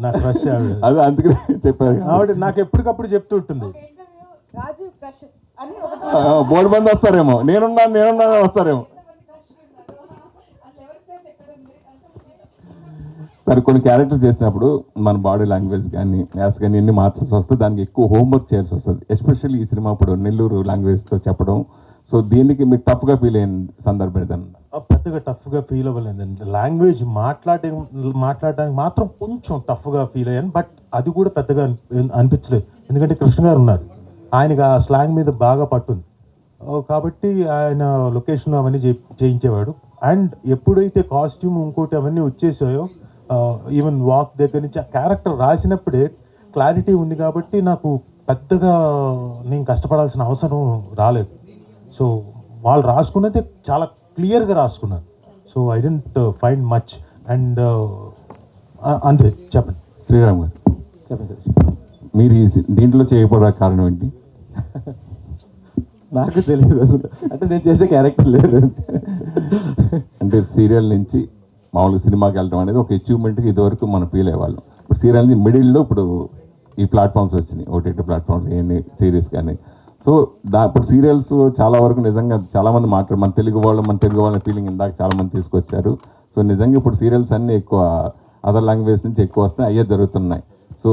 నా క్రష్ ఆవిడ. అది అందుకనే చెప్పారు. ఆవిడ నాకు ఎప్పటికప్పుడు చెప్తూ ఉంటుంది. బోర్డు మంది వస్తారేమో, నేనున్నాను వస్తారేమో. సరే, కొన్ని క్యారెక్టర్ చేసినప్పుడు మన బాడీ లాంగ్వేజ్ కానీ యాస్ కానీ ఎన్ని మార్చాల్సి వస్తే దానికి ఎక్కువ హోంవర్క్ చేయాల్సి వస్తుంది. ఎస్పెషల్లీ ఈ సినిమా ఇప్పుడు నెల్లూరు లాంగ్వేజ్తో చెప్పడం. సో దీనికి మీకు టఫ్గా ఫీల్ అయిన సందర్భం ఏదన్నా? పెద్దగా టఫ్గా ఫీల్ అవ్వలేదండి. లాంగ్వేజ్ మాట్లాడడానికి మాత్రం కొంచెం టఫ్గా ఫీల్ అయ్యాను. బట్ అది కూడా పెద్దగా అనిపించలేదు, ఎందుకంటే కృష్ణ గారు ఉన్నారు, ఆయనకి ఆ స్లాంగ్ మీద బాగా పట్టుంది. కాబట్టి ఆయన లొకేషన్ అవన్నీ చేయించేవాడు. అండ్ ఎప్పుడైతే కాస్ట్యూమ్ ఇంకోటి అవన్నీ వచ్చేసాయో, ఈవెన్ వాక్ దగ్గర నుంచి ఆ క్యారెక్టర్ రాసినప్పుడే క్లారిటీ ఉంది కాబట్టి నాకు పెద్దగా నేను కష్టపడాల్సిన అవసరం రాలేదు. సో వాళ్ళు రాసుకున్నది చాలా క్లియర్గా రాసుకున్నాను. So I didn't find much. And అంతే. చెప్పండి శ్రీరామ్ గారు, చెప్పండి. మీరు దీంట్లో చేయకపోవడానికి కారణం ఏంటి? నాకు తెలియదు అసలు, అంటే నేను చేసే క్యారెక్టర్ లేదు. అంటే సీరియల్ నుంచి మామూలుగా సినిమాకి వెళ్ళడం అనేది ఒక అచీవ్మెంట్కి ఇదివరకు మనం ఫీల్ అయ్యేవాళ్ళం. ఇప్పుడు సీరియల్ నుంచి మిడిల్లో ఇప్పుడు ఈ ప్లాట్ఫామ్స్ వచ్చినాయి, ఓటీటీ ప్లాట్ఫామ్స్ ఏంటి, సిరీస్ కానీ. సో ఇప్పుడు సీరియల్స్ చాలా వరకు నిజంగా చాలామంది మన తెలుగు వాళ్ళ ఫీలింగ్ ఇందాక చాలామంది తీసుకొచ్చారు. సో నిజంగా ఇప్పుడు సీరియల్స్ అన్నీ ఎక్కువ అదర్ లాంగ్వేజ్ నుంచి ఎక్కువ వస్తున్నాయి, అయ్యే జరుగుతున్నాయి. సో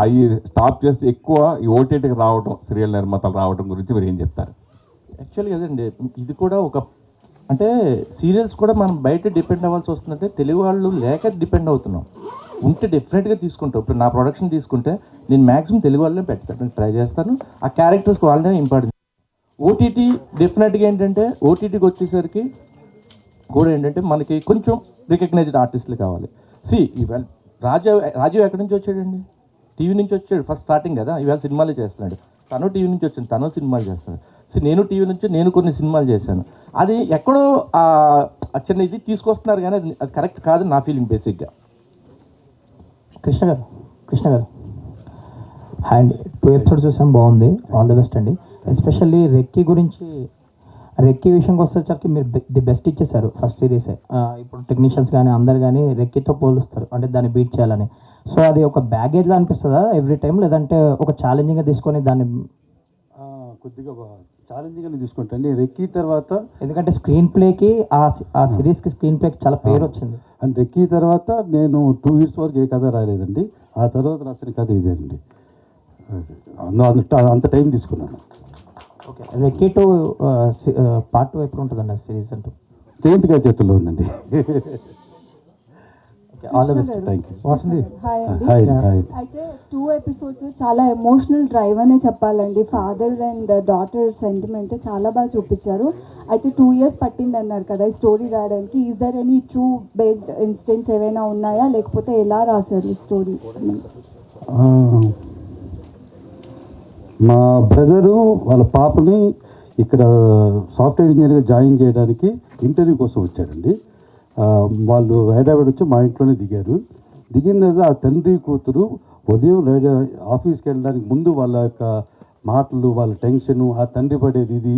అవి స్టాప్ చేసి ఎక్కువ ఈ ఓటీటీకి రావడం, సీరియల్ నిర్మాతలు రావడం గురించి మీరు ఏం చెప్తారు? యాక్చువల్గా అదండి, ఇది కూడా అంటే సీరియల్స్ కూడా మనం బయట డిపెండ్ అవ్వాల్సి వస్తుందంటే తెలుగు వాళ్ళు లేక డిపెండ్ అవుతున్నాం. ఉంటే డెఫినెట్గా తీసుకుంటాం. ఇప్పుడు నా ప్రొడక్షన్ తీసుకుంటే నేను మ్యాక్సిమం తెలుగు వాళ్ళనే పెడతాను, ట్రై చేస్తాను. ఆ క్యారెక్టర్స్కి వాళ్ళనే ఇంపార్టెన్స్. ఓటీటీ డెఫినెట్గా ఏంటంటే ఓటీటీకి వచ్చేసరికి కూడా ఏంటంటే మనకి కొంచెం రికగ్నైజ్డ్ ఆర్టిస్టులు కావాలి. ఈవేళ రాజు ఎక్కడి నుంచి వచ్చాడండి? టీవీ నుంచి వచ్చాడు ఫస్ట్ స్టార్టింగ్ కదా. ఈవేళ సినిమాలు చేస్తున్నాడు. తను టీవీ నుంచి వచ్చాడు, తను సినిమాలు చేస్తున్నాడు. నేను టీవీ నుంచి నేను కొన్ని సినిమాలు చేశాను. అది ఎక్కడో చిన్న ఇది తీసుకొస్తున్నారు కానీ అది కరెక్ట్ కాదు నా ఫీలింగ్ బేసిక్గా. కృష్ణ గారు హాయ్ అండి. 2 ఎపిసోడ్స్ చూసాం, బాగుంది. ఆల్ ది బెస్ట్ అండి. ఎస్పెషల్లీ రెక్కీ విషయంకి వచ్చేసరికి మీరు ది బెస్ట్ ఇచ్చేసారు ఫస్ట్ సిరీసే. ఇప్పుడు టెక్నీషియన్స్ కానీ అందరు కానీ రెక్కీతో పోలుస్తారు, అంటే దాన్ని బీట్ చేయాలని. సో అది ఒక బ్యాగేజ్లా అనిపిస్తుందా ఎవ్రీ టైం, లేదంటే ఒక ఛాలెంజింగ్గా తీసుకొని దాన్ని? కొద్దిగా ఛాలెంజింగ్గా తీసుకుంటాను రెక్కీ తర్వాత. ఎందుకంటే స్క్రీన్ ప్లేకి ఆ సిరీస్కి స్క్రీన్ ప్లేకి చాలా పేరు వచ్చింది. అండ్ రెక్కీ తర్వాత నేను 2 years వరకు ఏ కథ రాలేదండి. ఆ తర్వాత రాసిన కథ ఇదేనండి. అంత టైం తీసుకున్నాను. ఓకే, రెక్కీ 2 పార్ట్ 2 ఎప్పుడు ఉంటుందండి సిరీస్ అంటూ? జయంత్ గారి చేతుల్లో ఉందండి. All the best. Thank you. వస్తుంది. హాయ్. అయితే 2 episodes చాలా ఎమోషనల్ డ్రైవ్ అనే చెప్పాలండి. ఫాదర్ అండ్ డాటర్ సెంటిమెంట్ చాలా బాగా చూపించారు. అయితే 2 years పట్టింది అన్నారు కదా ఈ స్టోరీ రాయడానికి. Is there any true based instance ఏవైనా ఉన్నాయా, లేకపోతే ఎలా రాశారు ఈ స్టోరీ? మా బ్రదరు వాళ్ళ పాపని ఇక్కడ సాఫ్ట్వేర్ ఇంజనీర్గా జాయిన్ చేయడానికి ఇంటర్వ్యూ కోసం వచ్చాడండి. వాళ్ళు హైదరాబాద్ వచ్చి మా ఇంట్లోనే దిగారు. దిగిన తర్వాత ఆ తండ్రి కూతురు ఉదయం ఆఫీస్కి వెళ్ళడానికి ముందు వాళ్ళ యొక్క మాటలు, వాళ్ళ టెన్షను, ఆ తండ్రి పడేది ఇది,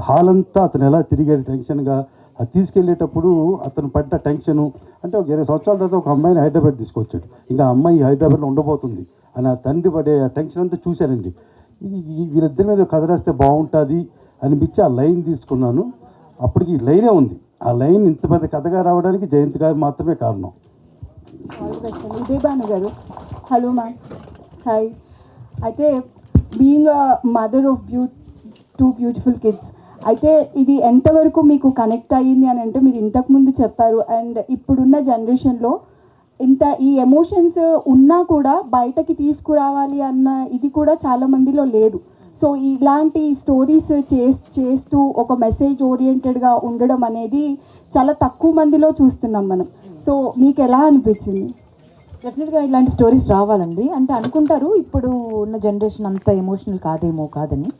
హాల్ అంతా అతను ఎలా తిరిగాడు టెన్షన్గా, అది తీసుకెళ్ళేటప్పుడు అతను పడ్డ టెన్షను. అంటే ఒక 20 సంవత్సరాల తర్వాత ఒక అమ్మాయిని హైదరాబాద్ తీసుకొచ్చాడు. ఇంకా అమ్మాయి హైదరాబాద్లో ఉండబోతుంది అని ఆ తండ్రి పడే టెన్షన్ అంతా చూశానండి. వీళ్ళిద్దరి మీద కథ రాస్తే బాగుంటుంది అనిపించి ఆ లైన్ తీసుకున్నాను. అప్పటికి ఈ లైనే ఉంది. ఆ లైన్ ఇంత పెద్ద కథగా రావడానికి జయంత్ గారు మాత్రమే కారణం. ఇదే భాను గారు. Hello ma'am. హాయ్. అయితే being mother of 2 beautiful kids, అయితే ఇది ఎంతవరకు మీకు కనెక్ట్ అయ్యింది అని అంటే మీరు ఇంతకుముందు చెప్పారు. అండ్ ఇప్పుడున్న జనరేషన్లో ఈ ఎమోషన్స్ ఉన్నా కూడా బయటకి తీసుకురావాలి అన్న ఇది కూడా చాలామందిలో లేదు. సో ఇలాంటి స్టోరీస్ చేస్తూ ఒక మెసేజ్ ఓరియంటెడ్గా ఉండడం అనేది చాలా తక్కువ మందిలో చూస్తున్నాం మనం. సో మీకు ఎలా అనిపించింది? డెఫినెట్గా ఇలాంటి స్టోరీస్ రావాలండి. అంటే అనుకుంటారు ఇప్పుడు ఉన్న జనరేషన్ అంత ఎమోషనల్ కాదని,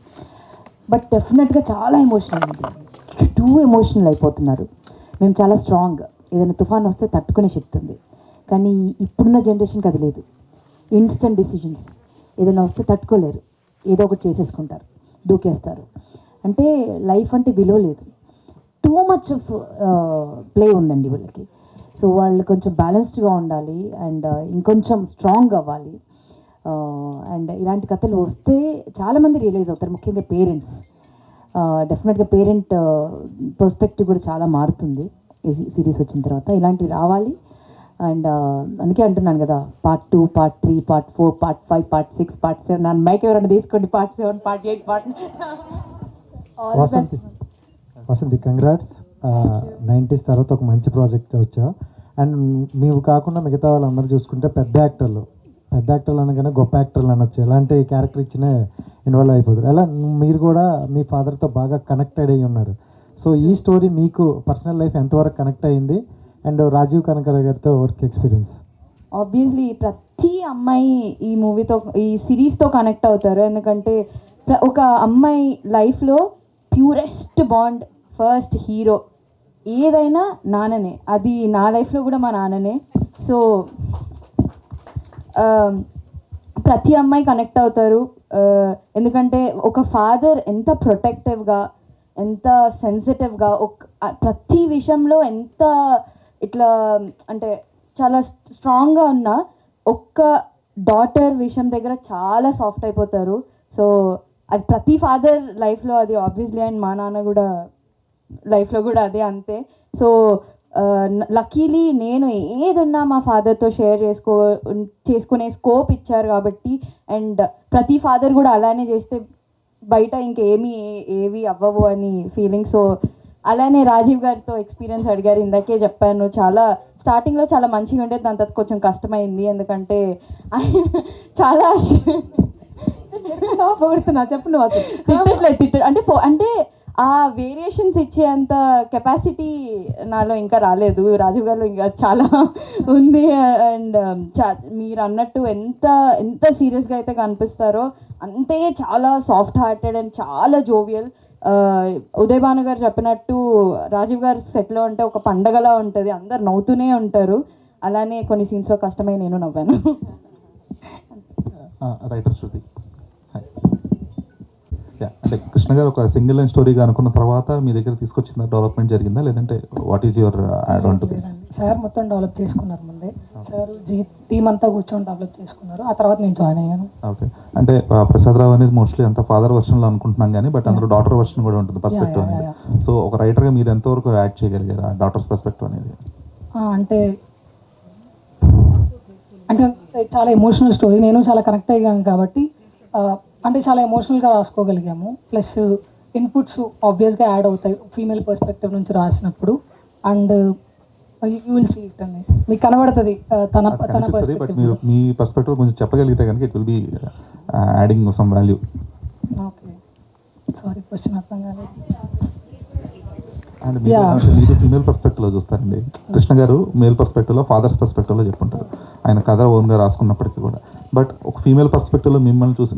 బట్ డెఫినెట్గా చాలా ఎమోషనల్ ఉంది. టూ ఎమోషనల్ అయిపోతున్నారు. మేము చాలా స్ట్రాంగ్, ఏదైనా తుఫాన్ వస్తే తట్టుకునే శక్తి ఉంది. కానీ ఇప్పుడున్న జనరేషన్కి అది లేదు. ఇన్స్టెంట్ డిసిజన్స్, ఏదైనా వస్తే తట్టుకోలేరు, ఏదో ఒకటి చేసేసుకుంటారు, దూకేస్తారు. అంటే లైఫ్ అంటే విలువ లేదు. టూ మచ్ ఆఫ్ ప్లే ఉందండి వీళ్ళకి. సో వాళ్ళు కొంచెం బ్యాలెన్స్డ్గా ఉండాలి అండ్ ఇంకొంచెం స్ట్రాంగ్ అవ్వాలి. అండ్ ఇలాంటి కథలు వస్తే చాలామంది రియలైజ్ అవుతారు, ముఖ్యంగా పేరెంట్స్. డెఫినెట్గా పేరెంట్ పర్స్పెక్టివ్ కూడా చాలా మారుతుంది ఈ సిరీస్ వచ్చిన తర్వాత. ఇలాంటివి రావాలి. అండ్ అందుకే అంటున్నాను కదా, part 2, part 3, part 4, part 5, part 6, part 7. నన్ను మైక్ ఎవరైనా తీసుకోండి. Part 7, part 8, part Vasanthi congrats. 90s తర్వాత ఒక మంచి ప్రాజెక్ట్ వచ్చా. అండ్ మేము కాకుండా మిగతా వాళ్ళందరూ చూసుకుంటే పెద్ద యాక్టర్లు అనగానే గొప్ప యాక్టర్లు అనొచ్చు. ఎలాంటి క్యారెక్టర్ ఇచ్చినా ఇన్వాల్వ్ అయిపోతారు. అలా మీరు కూడా మీ ఫాదర్తో బాగా కనెక్టెడ్ అయ్యి ఉన్నారు. సో ఈ స్టోరీ మీకు పర్సనల్ లైఫ్ ఎంతవరకు కనెక్ట్ అయ్యింది అండ్ రాజీవ్ కనకరావు గారితో వర్క్ ఎక్స్పీరియన్స్? ఆబ్వియస్లీ ప్రతి అమ్మాయి ఈ మూవీతో ఈ సిరీస్తో కనెక్ట్ అవుతారు. ఎందుకంటే ఒక అమ్మాయి లైఫ్లో ప్యూరెస్ట్ బాండ్ ఫస్ట్ హీరో ఏదైనా నాన్ననే. అది నా లైఫ్లో కూడా మా నాన్ననే. సో ప్రతి అమ్మాయి కనెక్ట్ అవుతారు. ఎందుకంటే ఒక ఫాదర్ ఎంత ప్రొటెక్టివ్గా, ఎంత సెన్సిటివ్గా, ప్రతి విషయంలో ఎంత ఇట్లా అంటే చాలా స్ట్రాంగ్గా ఉన్న ఒక్క డాటర్ విషయం దగ్గర చాలా సాఫ్ట్ అయిపోతారు. సో అది ప్రతి ఫాదర్ లైఫ్లో అది ఆబ్వియస్లీ, అండ్ మా నాన్న కూడా లైఫ్లో కూడా అదే అంతే. సో లక్కీలీ నేను ఏదున్నా మా ఫాదర్తో షేర్ చేసుకునే స్కోప్ ఇచ్చారు కాబట్టి, అండ్ ప్రతి ఫాదర్ కూడా అలానే చేస్తే బయట ఏవి అవ్వవు అని ఫీలింగ్. సో అలానే రాజీవ్ గారితో ఎక్స్పీరియన్స్ అడిగారు, ఇందాకే చెప్పాను. చాలా స్టార్టింగ్లో చాలా మంచిగా ఉండేది, దాని తర్వాత కొంచెం కష్టమైంది. ఎందుకంటే ఆయన చాలా పొగుడుతున్నా చెప్పు నువ్వు అసలు తిట్టట్లేదు అంటే ఆ వేరియేషన్స్ ఇచ్చేంత కెపాసిటీ నాలో ఇంకా రాలేదు. రాజీవ్ గారిలో ఇంకా చాలా ఉంది. అండ్ మీరు అన్నట్టు ఎంత సీరియస్గా అయితే కనిపిస్తారో అంతే చాలా సాఫ్ట్ హార్టెడ్ అండ్ చాలా జోవియల్. ఉదయ్ భాను గారు చెప్పినట్టు రాజీవ్ గారు సెట్లో అంటే ఒక పండగలా ఉంటుంది, అందరు నవ్వుతూనే ఉంటారు. అలానే కొన్ని సీన్స్లో కష్టమై నేను నవ్వాను. రైటర్ శృతి. అంటే కృష్ణ గారు ఒక సింగిల్ లైన్ స్టోరీగా అనుకున్న తర్వాత మీ దగ్గర తీసుకొచ్చిన డెవలప్మెంట్ జరిగిందా, లేదంటే what is your add on to this? Sir మొత్తం డెవలప్ చేసుకున్నారు ముందే. సార్ టీమ్ అంతా కూర్చొని డెవలప్ చేసుకున్నారు. ఆ తర్వాత నేను జాయిన్ అయ్యాను. ఓకే. అంటే ప్రసాదరావు అనేది మోస్ట్లీ అంత ఫాదర్ వర్షన్లో అనుకుంటున్నాం కానీ, బట్ అందులో డాటర్ వర్షన్ కూడా ఉంటుంది, పర్స్పెక్టివ్ అనేది. సో ఒక రైటర్గా మీరు ఎంతవరకు యాడ్ చేయగలిగారు ఆ డాటర్స్ పర్స్పెక్టివ్ అనేది? అంటే చాలా ఎమోషనల్ స్టోరీ, నేను చాలా కనెక్ట్ అయ్యాను కాబట్టి అంటే చాలా ఎమోషనల్గా రాసుకోగలిగాము. ప్లస్ ఇన్పుట్స్ ఆబ్వియస్గా యాడ్ అవుతాయి ఫీమేల్ పర్స్పెక్టివ్ నుంచి రాసినప్పుడు. And you will see it అండి, మీకు కనబడుతుంది తన పర్స్పెక్టివ్. మీ పర్స్పెక్టివ్ కొంచెం చెప్పగలిగితే కనుక it will be adding some value. Okay, sorry question అర్థం కాలేదు. అండ్ మీరు ఫీమేల్ పర్స్పెక్టివ్లో చూస్తారండి. కృష్ణ గారు మేల్ పర్స్పెక్టివ్లో, ఫాదర్స్ పర్స్పెక్టివ్లో చెప్పుంటారు ఆయన కథ ఓన్గా రాసుకున్నప్పటికీ కూడా. బట్ ఒక ఫీమేల్ పర్స్పెక్టివ్లో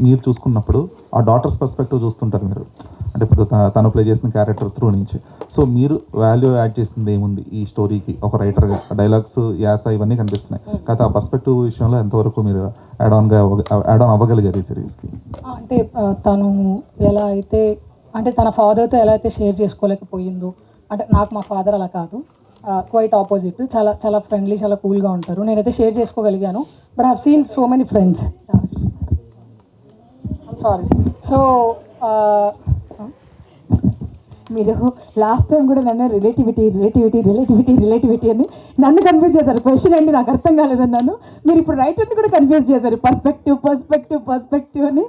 మీరు చూసుకున్నప్పుడు ఆ డాటర్స్ పర్స్పెక్టివ్ చూస్తుంటారు మీరు. అంటే ఇప్పుడు తను ప్లే చేసిన క్యారెక్టర్ త్రూ నుంచి. సో మీరు వాల్యూ యాడ్ చేసింది ఏముంది ఈ స్టోరీకి ఒక రైటర్గా? డైలాగ్స్, యాస ఇవన్నీ కనిపిస్తున్నాయి కదా, ఆ పర్స్పెక్టివ్ విషయంలో ఎంతవరకు మీరు యాడ్ ఆన్ అవ్వగలిగారు ఈ సిరీస్కి? అంటే తను ఎలా అయితే అంటే తన ఫాదర్తో ఎలా అయితే షేర్ చేసుకోలేకపోయిందో, అంటే నాకు మా ఫాదర్ అలా కాదు, క్వైట్ ఆపోజిట్, చాలా చాలా ఫ్రెండ్లీ, చాలా కూల్గా ఉంటారు. నేనైతే షేర్ చేసుకోగలిగాను. But I have seen so many friends. Sorry. So మీరు లాస్ట్ టైం కూడా నన్ను రిలేటివిటీ అని నన్ను కన్ఫ్యూజ్ చేశారు. క్వశ్చన్ అండి నాకు అర్థం కాలేదన్నాను. మీరు ఇప్పుడు రైటర్ని కూడా కన్ఫ్యూజ్ చేశారు, పర్స్పెక్టివ్ అని.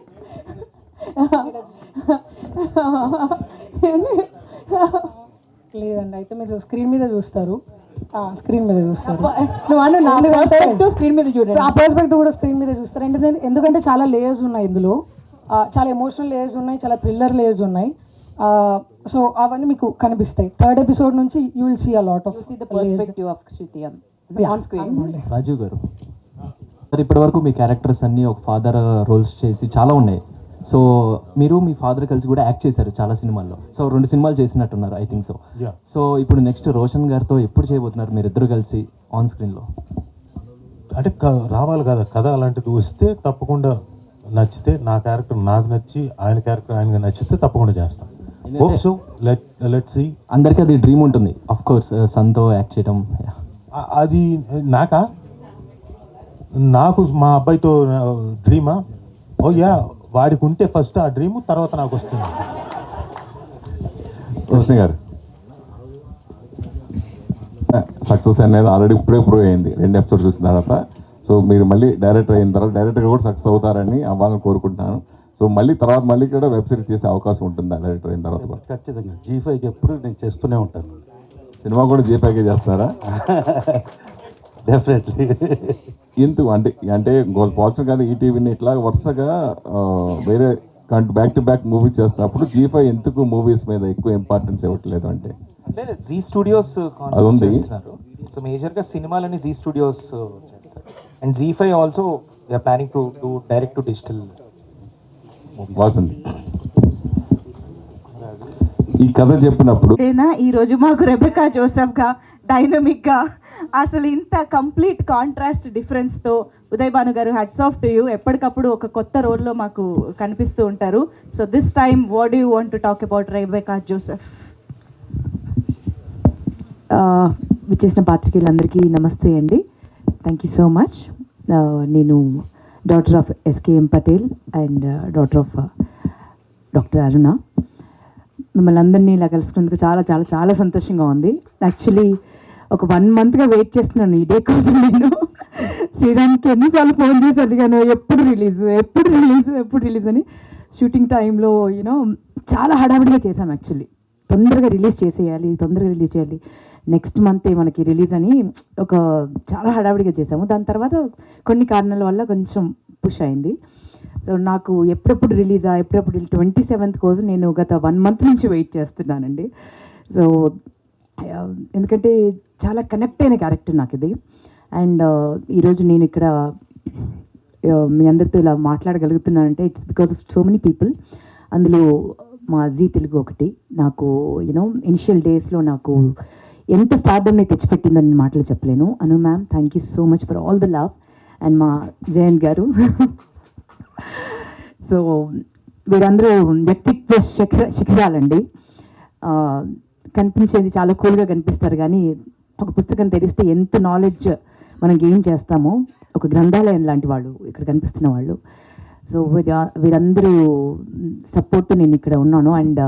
లేదండి, అయితే మీరు స్క్రీన్ మీద చూస్తారు. స్క్రీన్ మీద చూస్తారు. స్క్రీన్ మీద చూడండి. ఆ పర్స్పెక్టివ్ కూడా స్క్రీన్ మీద చూస్తారు. ఎందుకంటే చాలా లేయర్స్ ఉన్నాయి ఇందులో, చాలా ఎమోషనల్ లేయర్స్ ఉన్నాయి, చాలా థ్రిల్లర్ లేయర్స్ ఉన్నాయి. సో అవన్నీ మీకు కనిపిస్తాయి. థర్డ్ ఎపిసోడ్ నుంచి you will see a lot of perspective of Shruti on screen. Rajeev garu, sir ఇప్పటివరకు మీ క్యారెక్టర్స్ అన్నీ ఒక ఫాదర్ రోల్స్ చేసి చాలా ఉన్నాయి. సో మీరు మీ ఫాదర్ కలిసి కూడా యాక్ట్ చేశారు చాలా సినిమాల్లో. సో 2 సినిమాలు చేసినట్టున్నారు ఐ థింక్ సో. సో ఇప్పుడు నెక్స్ట్ రోషన్ గారితో ఎప్పుడు చేయబోతున్నారు మీరిద్దరు కలిసి ఆన్ స్క్రీన్లో? అంటే రావాలి కదా కథ, అలాంటిది వస్తే తప్పకుండా నచ్చితే, నా క్యారెక్టర్ నాకు నచ్చి ఆయన క్యారెక్టర్ ఆయనకి నచ్చితే తప్పకుండా చేస్తాం. So let's see. అందరికీ అది డ్రీమ్ ఉంటుంది ఆఫ్ కోర్స్, సన్తో యాక్ట్ చేయడం. అది నాకు మా అబ్బాయితో డ్రీమా? ఓ యా, వాడికి ఉంటే ఫస్ట్ ఆ డ్రీమ్, తర్వాత నాకు వస్తుంది. కృష్ణ గారు, సక్సెస్ అనేది ఆల్రెడీ ఇప్పుడే ప్రూవ్ అయింది 2 ఎపిసోడ్స్ చూసిన తర్వాత. సో మీరు మళ్ళీ డైరెక్టర్ అయిన తర్వాత డైరెక్టర్గా కూడా సక్సెస్ అవుతారని అవ్వాలని కోరుకుంటున్నాను. సో మళ్ళీ కూడా వెబ్ సిరీస్ చేసే అవకాశం ఉంటుందా డైరెక్టర్ అయిన తర్వాత? ఖచ్చితంగా G5కి ఎప్పుడు నేను చేస్తూనే ఉంటాను. సినిమా కూడా G5కే చేస్తారా? డెఫినెట్లీ. ఎందుకు అంటే పోల్చడం కానీ ఈటీవీని ఇట్లా వరుసగా వేరే బ్యాక్ టు బ్యాక్ మూవీ చేస్తున్నప్పుడు G5 ఎందుకు మూవీస్ మీద ఎక్కువ ఇంపార్టెన్స్ ఇవ్వట్లేదు అంటే అంటే జీ స్టూడియోస్ అది ఉంది. చేస్తున్నారు. సో మేజర్గా సినిమాలని జీ స్టూడియోస్ చేస్తారు. And G5 also we're planning to do direct to digital Vasanthi ఈ కథ చెప్పినప్పుడు ఈ రోజు మాకు రెబెకా జోసెఫ్గా డైనమిక్గా అసలు ఇంత కంప్లీట్ కాంట్రాస్ట్ డిఫరెన్స్తో ఉదయ్ భాను గారు హ్యాట్స్ ఆఫ్ టు యూ. ఎప్పటికప్పుడు ఒక కొత్త రోల్లో మాకు కనిపిస్తూ ఉంటారు. So this time what do you want to talk about Rebecca Joseph? విచ్చేసిన పాత్రికేయులందరికీ నమస్తే అండి. Thank you so much. నేను daughter of SKM Patel and daughter of doctor Aruna. మిమ్మల్ని అందరినీ ఇలా కలుసుకున్నందుకు చాలా చాలా చాలా సంతోషంగా ఉంది. యాక్చువల్లీ ఒక 1 monthగా వెయిట్ చేస్తున్నాను ఈ డే కోసం. నేను శ్రీరామ్కి ఎన్నిసార్లు ఫోన్ చేసి అడిగాను ఎప్పుడు రిలీజ్ అని. షూటింగ్ టైంలో యూనో చాలా హడావిడిగా చేశాను. యాక్చువల్లీ తొందరగా రిలీజ్ చేయాలి, నెక్స్ట్ మంతే మనకి రిలీజ్ అని ఒక చాలా హడావిడిగా చేసాము. దాని తర్వాత కొన్ని కారణాల వల్ల కొంచెం పుష్ అయింది. సో నాకు ఎప్పుడెప్పుడు 27th కోసం నేను గత 1 month నుంచి వెయిట్ చేస్తున్నానండి. సో ఎందుకంటే చాలా కనెక్ట్ అయిన క్యారెక్టర్ నాకు ఇది. అండ్ ఈరోజు నేను ఇక్కడ మీ అందరితో ఇలా మాట్లాడగలుగుతున్నానంటే it's because of so many people. అందులో మా జీ తెలుగు ఒకటి నాకు ఇనిషియల్ డేస్లో నాకు ఎంత స్టార్డమ్ని తెచ్చిపెట్టిందని మాటలు చెప్పలేను. Anu ma'am, thank you so much for all the love. And మా జయంత్ గారు. సో వీరందరూ వ్యక్తిత్వ శిఖరాలండి. కనిపించేది చాలా కూల్గా కనిపిస్తారు, కానీ ఒక పుస్తకం తెరిస్తే ఎంత నాలెడ్జ్ మనం గెయిన్ చేస్తామో, ఒక గ్రంథాలయం లాంటి వాళ్ళు ఇక్కడ కనిపిస్తున్న వాళ్ళు. సో వీరందరూ సపోర్ట్తో నేను ఇక్కడ ఉన్నాను. అండ్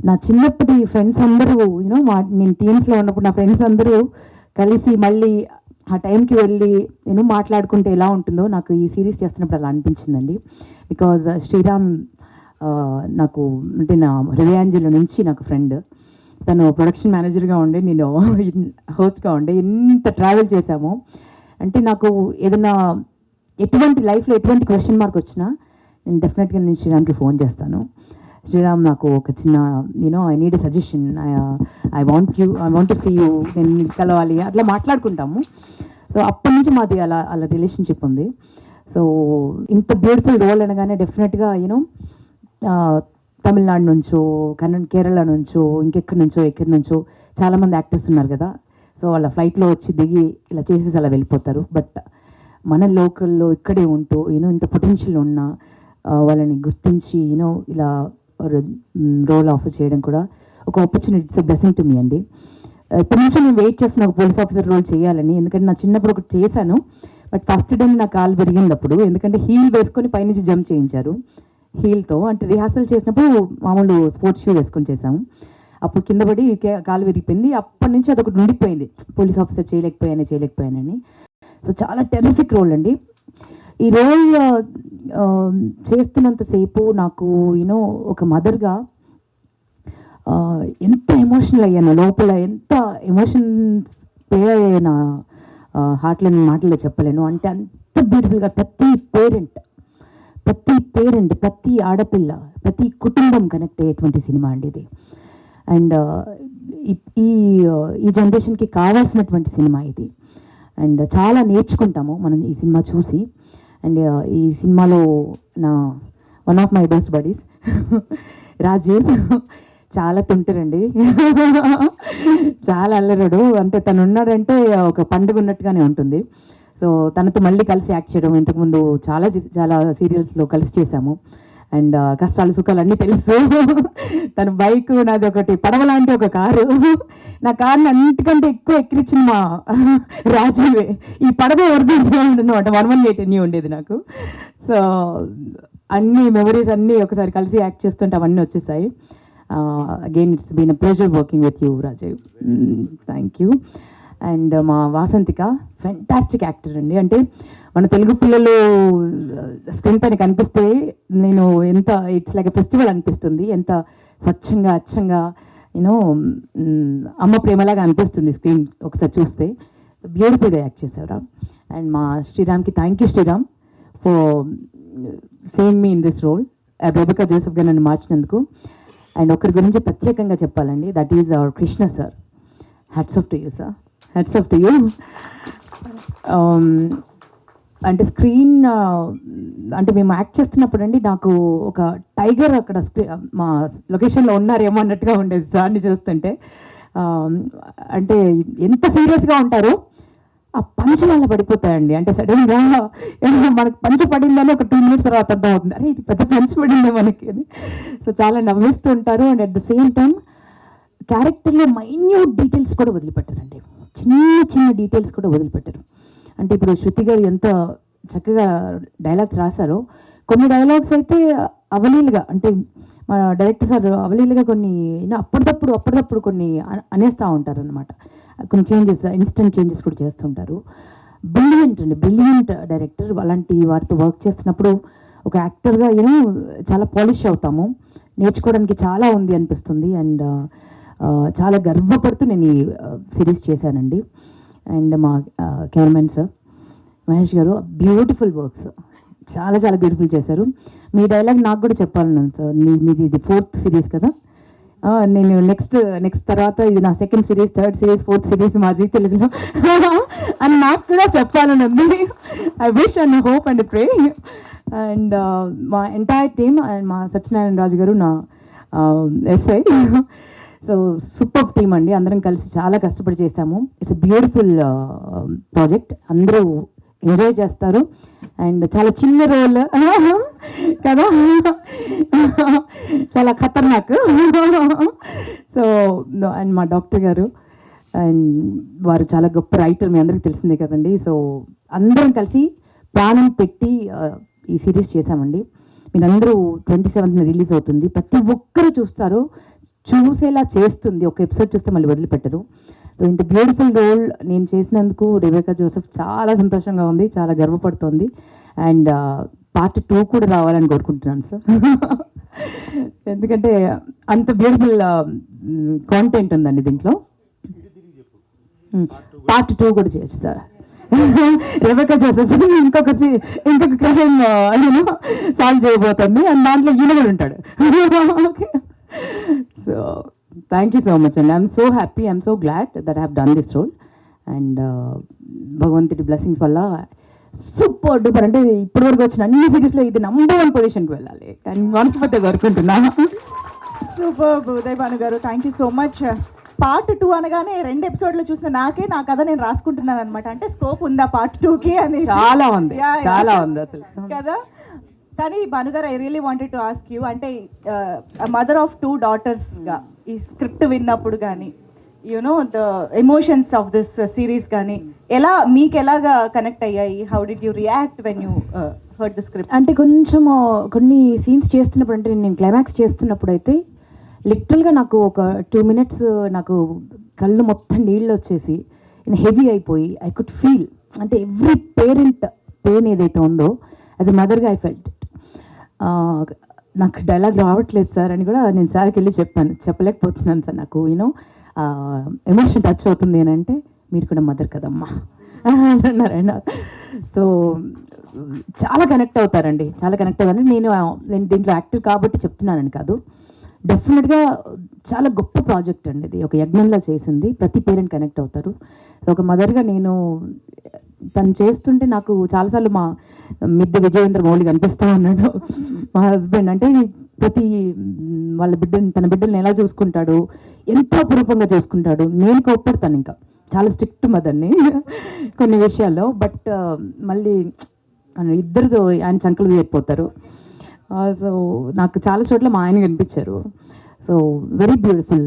నా చిన్నప్పటి ఫ్రెండ్స్ అందరూ నేను టీమ్స్లో ఉన్నప్పుడు నా ఫ్రెండ్స్ అందరూ కలిసి మళ్ళీ ఆ టైంకి వెళ్ళి మాట్లాడుకుంటే ఎలా ఉంటుందో నాకు ఈ సిరీస్ చేస్తున్నప్పుడు అలా అనిపించిందండి. బికాజ్ శ్రీరామ్ నాకు అంటే నా హృదయాంజలి నుంచి నాకు ఫ్రెండ్. తను ప్రొడక్షన్ మేనేజర్గా ఉండే, నేను హోస్ట్గా ఉండే, ఎంత ట్రావెల్ చేశాము. అంటే నాకు ఏదైనా లైఫ్లో ఎటువంటి క్వశ్చన్ మార్క్ వచ్చినా నేను డెఫినెట్గా నేను శ్రీరామ్కి ఫోన్ చేస్తాను. శ్రీరామ్ నాకు ఒక చిన్న I need a suggestion, I want to see you, నేను కలవాలి, అట్లా మాట్లాడుకుంటాము. సో అప్పటి నుంచి మాది అలా రిలేషన్షిప్ ఉంది. సో ఇంత బ్యూటిఫుల్ రోల్ అనగానే డెఫినెట్గా తమిళనాడు నుంచో కేరళ నుంచో ఎక్కడి నుంచో చాలామంది యాక్టర్స్ ఉన్నారు కదా. సో వాళ్ళ ఫ్లైట్లో వచ్చి దిగి ఇలా చేసేసి అలా వెళ్ళిపోతారు. బట్ మన లోకల్లో ఇక్కడే ఉంటూ ఇంత పొటెన్షియల్ ఉన్న వాళ్ళని గుర్తించి ఇలా రోల్ ఆఫర్ చేయడం కూడా ఒక opportunity. It's a blessing to me అండి. ఇప్పటి నుంచి నేను వెయిట్ చేస్తున్న ఒక పోలీస్ ఆఫీసర్ రోల్ చేయాలని. ఎందుకంటే నా చిన్నప్పుడు ఒకటి చేశాను, బట్ ఫస్ట్ డే నా కాలు విరిగినప్పుడు, ఎందుకంటే హీల్ వేసుకొని పైనుంచి జంప్ చేయించారు హీల్తో. అంటే రిహార్సల్ చేసినప్పుడు మామూలు స్పోర్ట్స్ షూ వేసుకొని చేశాము. అప్పుడు కింద పడి కాలు విరిగిపోయింది. అప్పటి నుంచి అదొకటి ఉండిపోయింది, పోలీస్ ఆఫీసర్ చేయలేకపోయానని. సో చాలా టెరిఫిక్ రోల్ అండి. ఈ రోల్ చేస్తున్నంతసేపు నాకు ఒక మదర్గా ఎంత ఎమోషనల్ అయ్యాను, లోపల ఎంత ఎమోషన్స్ ప్లే అయ్యాయి నా హార్ట్లో, నేను మాటల్లో చెప్పలేను. అంటే అంత బ్యూటిఫుల్గా ప్రతి పేరెంట్, ప్రతి ఆడపిల్ల, ప్రతి కుటుంబం కనెక్ట్ అయ్యేటువంటి సినిమా అండి ఇది. అండ్ ఈ జనరేషన్కి కావాల్సినటువంటి సినిమా ఇది. అండ్ చాలా నేర్చుకుంటాము మనం ఈ సినిమా చూసి. అండ్ ఈ సినిమాలో నా one of my best buddies Rajeev చాలా తింటారండి, చాలా అల్లరుడు. అంటే తను ఉన్నాడంటే ఒక పండుగ ఉన్నట్టుగానే ఉంటుంది. సో తనతో మళ్ళీ కలిసి యాక్ట్ చేయడం, ఇంతకుముందు చాలా సీరియల్స్లో కలిసి చేశాము. అండ్ కష్టాలు సుఖాలు అన్నీ తెలుసు. తన బైక్, నాది ఒకటి పడవ లాంటి ఒక కారు. నా కార్ని అన్నిటికంటే ఎక్కువ ఎక్కిరించింది మా రాజీవే. ఈ పడవ ఎవరిది అనమాట 118 ఉండేది నాకు. సో అన్ని మెమరీస్ అన్నీ ఒకసారి కలిసి యాక్ట్ చేస్తుంటే అవన్నీ వచ్చేసాయి. Again it's been a pleasure working with you Rajeev. Thank you. And మా వాసంతిక ఫెంటాస్టిక్ యాక్టర్ అండి. అంటే మన తెలుగు పిల్లలు స్క్రీన్ పైన కనిపిస్తే నేను ఇట్స్ లైక్ ఎ ఫెస్టివల్ అనిపిస్తుంది. ఎంత స్వచ్ఛంగా అచ్చంగా అమ్మ ప్రేమలాగా అనిపిస్తుంది స్క్రీన్ ఒకసారి చూస్తే. బ్యూటిఫుల్గా యాక్ట్ చేశారు. అండ్ మా శ్రీరామ్కి thank you Sriram for saying me in this role. Rebecca Joseph గారు నన్ను మార్చినందుకు. అండ్ ఒకరి గురించి ప్రత్యేకంగా చెప్పాలండి, that is our Krishna sir. Hats off to you sir, hats off to you. అంటే స్క్రీన్ అంటే మేము యాక్ట్ చేస్తున్నప్పుడు అండి నాకు ఒక టైగర్ అక్కడ మా లొకేషన్లో ఉన్నారేమో అన్నట్టుగా ఉండేది సార్ని చూస్తుంటే. అంటే ఎంత సీరియస్గా ఉంటారో ఆ పంచ్ వల్ల పడిపోతాయండి. అంటే సడన్గా మనకు పంచ పడిందని ఒక 2 minutes తర్వాత అర్థం అవుతుంది, అరే ఇది పెద్ద పంచ్ పడింది మనకి అని. సో చాలా నవ్విస్తూ ఉంటారు. And at the same time క్యారెక్టర్లో మైన్యూట్ డీటెయిల్స్ కూడా వదిలిపెట్టారండి, చిన్న చిన్న డీటెయిల్స్ కూడా వదిలిపెట్టారు. అంటే ఇప్పుడు శృతి గారు ఎంత చక్కగా డైలాగ్స్ రాశారో, కొన్ని డైలాగ్స్ అయితే అవలీలుగా, అంటే మా డైరెక్టర్ సార్ అవలీలుగా కొన్ని అప్పటిదప్పుడు కొన్ని అనేస్తూ ఉంటారు అనమాట. కొన్ని చేంజెస్, ఇన్స్టెంట్ చేంజెస్ కూడా చేస్తుంటారు. బ్రిలియంట్ అండి, బ్రిలియంట్ డైరెక్టర్. అలాంటి వారితో వర్క్ చేస్తున్నప్పుడు ఒక యాక్టర్గా చాలా పాలిష్ అవుతాము, నేర్చుకోవడానికి చాలా ఉంది అనిపిస్తుంది. అండ్ చాలా గర్వపడుతూ నేను ఈ సిరీస్ చేశానండి. అండ్ మా కెమెరామెన్ సార్ మహేష్ గారు, బ్యూటిఫుల్ వర్క్స్, చాలా చాలా బ్యూటిఫుల్ చేశారు. మీ డైలాగ్ నాకు కూడా చెప్పాలన్నాను సార్, మీది ఇది 4th సిరీస్ కదా. నేను నెక్స్ట్ తర్వాత ఇది నా 2nd series, 3rd series, 4th series మా జీ తెలుగులో అని నాకు కూడా చెప్పాలని ఉంది. I wish and hope and pray. And మా ఎంటైర్ టీమ్ అండ్ మా సత్యనారాయణ రాజు గారు నా ఎస్ఐ. సో సూపర్ టీమ్ అండి, అందరం కలిసి చాలా కష్టపడి చేశాము. ఇట్స్ బ్యూటిఫుల్ ప్రాజెక్ట్, అందరూ ఎంజాయ్ చేస్తారు. అండ్ చాలా చిన్న రోల్ కదా, చాలా ఖతర్నాక్. సో అండ్ మా డాక్టర్ గారు, అండ్ వారు చాలా గొప్ప రైటర్, మీ అందరికీ తెలిసిందే కదండి. సో అందరం కలిసి ప్రాణం పెట్టి ఈ సిరీస్ చేశామండి. మీరందరూ 27th రిలీజ్ అవుతుంది, ప్రతి ఒక్కరూ చూస్తారు, చూసేలా చేస్తుంది. ఒక ఎపిసోడ్ చూస్తే మళ్ళీ వదిలిపెట్టరు. సో ఇంత బ్యూటిఫుల్ రోల్ నేను చేసినందుకు రెబెకా జోసెఫ్ చాలా సంతోషంగా ఉంది, చాలా గర్వపడుతోంది. అండ్ పార్ట్ 2 కూడా రావాలని కోరుకుంటున్నాను సార్, ఎందుకంటే అంత బ్యూటిఫుల్ కాంటెంట్ ఉందండి దీంట్లో. పార్ట్ 2 కూడా చేయొచ్చు సార్. రెబెకా జోసెఫ్ ఇంకొక క్రైమ్ సాల్వ్ చేయబోతుంది, అండ్ దాంట్లో ఈయన కూడా ఉంటాడు. Okay, so thank you so much అండి. I'm so happy, I'm so glad that I have done this role. And భగవంతుడి బ్లెస్సింగ్స్ వల్ల సూపర్ డూపర్, అంటే ఇప్పటివరకు వచ్చిన అన్ని సిరీస్లో ఇది నంబర్ 1 పొజిషన్కి వెళ్ళాలి కానీ మనస్ఫూర్తిగా కోరుకుంటున్నా. Super Uday Bhanu garu, thank you so much. Part 2 అనగానే 2 ఎపిసోడ్లు చూసిన నా కథ నేను రాసుకుంటున్నాను అనమాట. అంటే స్కోప్ ఉందా పార్ట్ 2కి అని. చాలా ఉంది, చాలా ఉంది అసలు కదా. కానీ భానుగారు, I really wanted to ask you, అంటే మదర్ ఆఫ్ 2 daughtersగా ఈ స్క్రిప్ట్ విన్నప్పుడు కానీ the emotions of this series కానీ మీకు ఎలాగా కనెక్ట్ అయ్యాయి? How did you react when you heard the script? అంటే కొంచెం కొన్ని సీన్స్ చేస్తున్నప్పుడు, అంటే నేను క్లైమాక్స్ చేస్తున్నప్పుడు అయితే లిటరల్గా నాకు ఒక 2 minutes నాకు కళ్ళు మొత్తం నీళ్ళు వచ్చేసి హెవీ అయిపోయి ఐ కుడ్ ఫీల్, అంటే ఎవ్రీ పేరెంట్ పెయిన్ ఏదైతే ఉందో యాజ్ ఎ మదర్గా ఐ ఫెల్ట్ ఇట్. నాకు డైలాగ్ రావట్లేదు సార్ అని కూడా నేను సార్కి వెళ్ళి చెప్పాను, చెప్పలేకపోతున్నాను సార్, నాకు ఎమోషన్ టచ్ అవుతుంది అని అంటే, మీరు కూడా మదర్ కదమ్మా అన్నారు. సో చాలా కనెక్ట్ అవుతారండి, చాలా కనెక్ట్ అవ్వాలని నేను దీంట్లో యాక్టర్ కాబట్టి చెప్తున్నానని కాదు, డెఫినెట్గా చాలా గొప్ప ప్రాజెక్ట్ అండి ఇది, ఒక యజ్ఞంలా చేసింది, ప్రతి పేరెంట్ కనెక్ట్ అవుతారు. సో ఒక మదర్గా నేను తను చేస్తుంటే నాకు చాలాసార్లు మా మిద్దె విజయేంద్ర మౌళి కనిపిస్తూ ఉన్నాడు, మా హస్బెండ్. అంటే ప్రతి తన బిడ్డల్ని ఎలా చూసుకుంటాడు, ఎంత అపురూపంగా చూసుకుంటాడు. నేను కోప్పడతాను, ఇంకా చాలా స్ట్రిక్ట్ మదర్ని కొన్ని విషయాల్లో, బట్ మళ్ళీ ఇద్దరితో ఆయన చంకలు చేరిపోతారు. సో నాకు చాలా చోట్ల మా ఆయన కనిపించారు. So very beautiful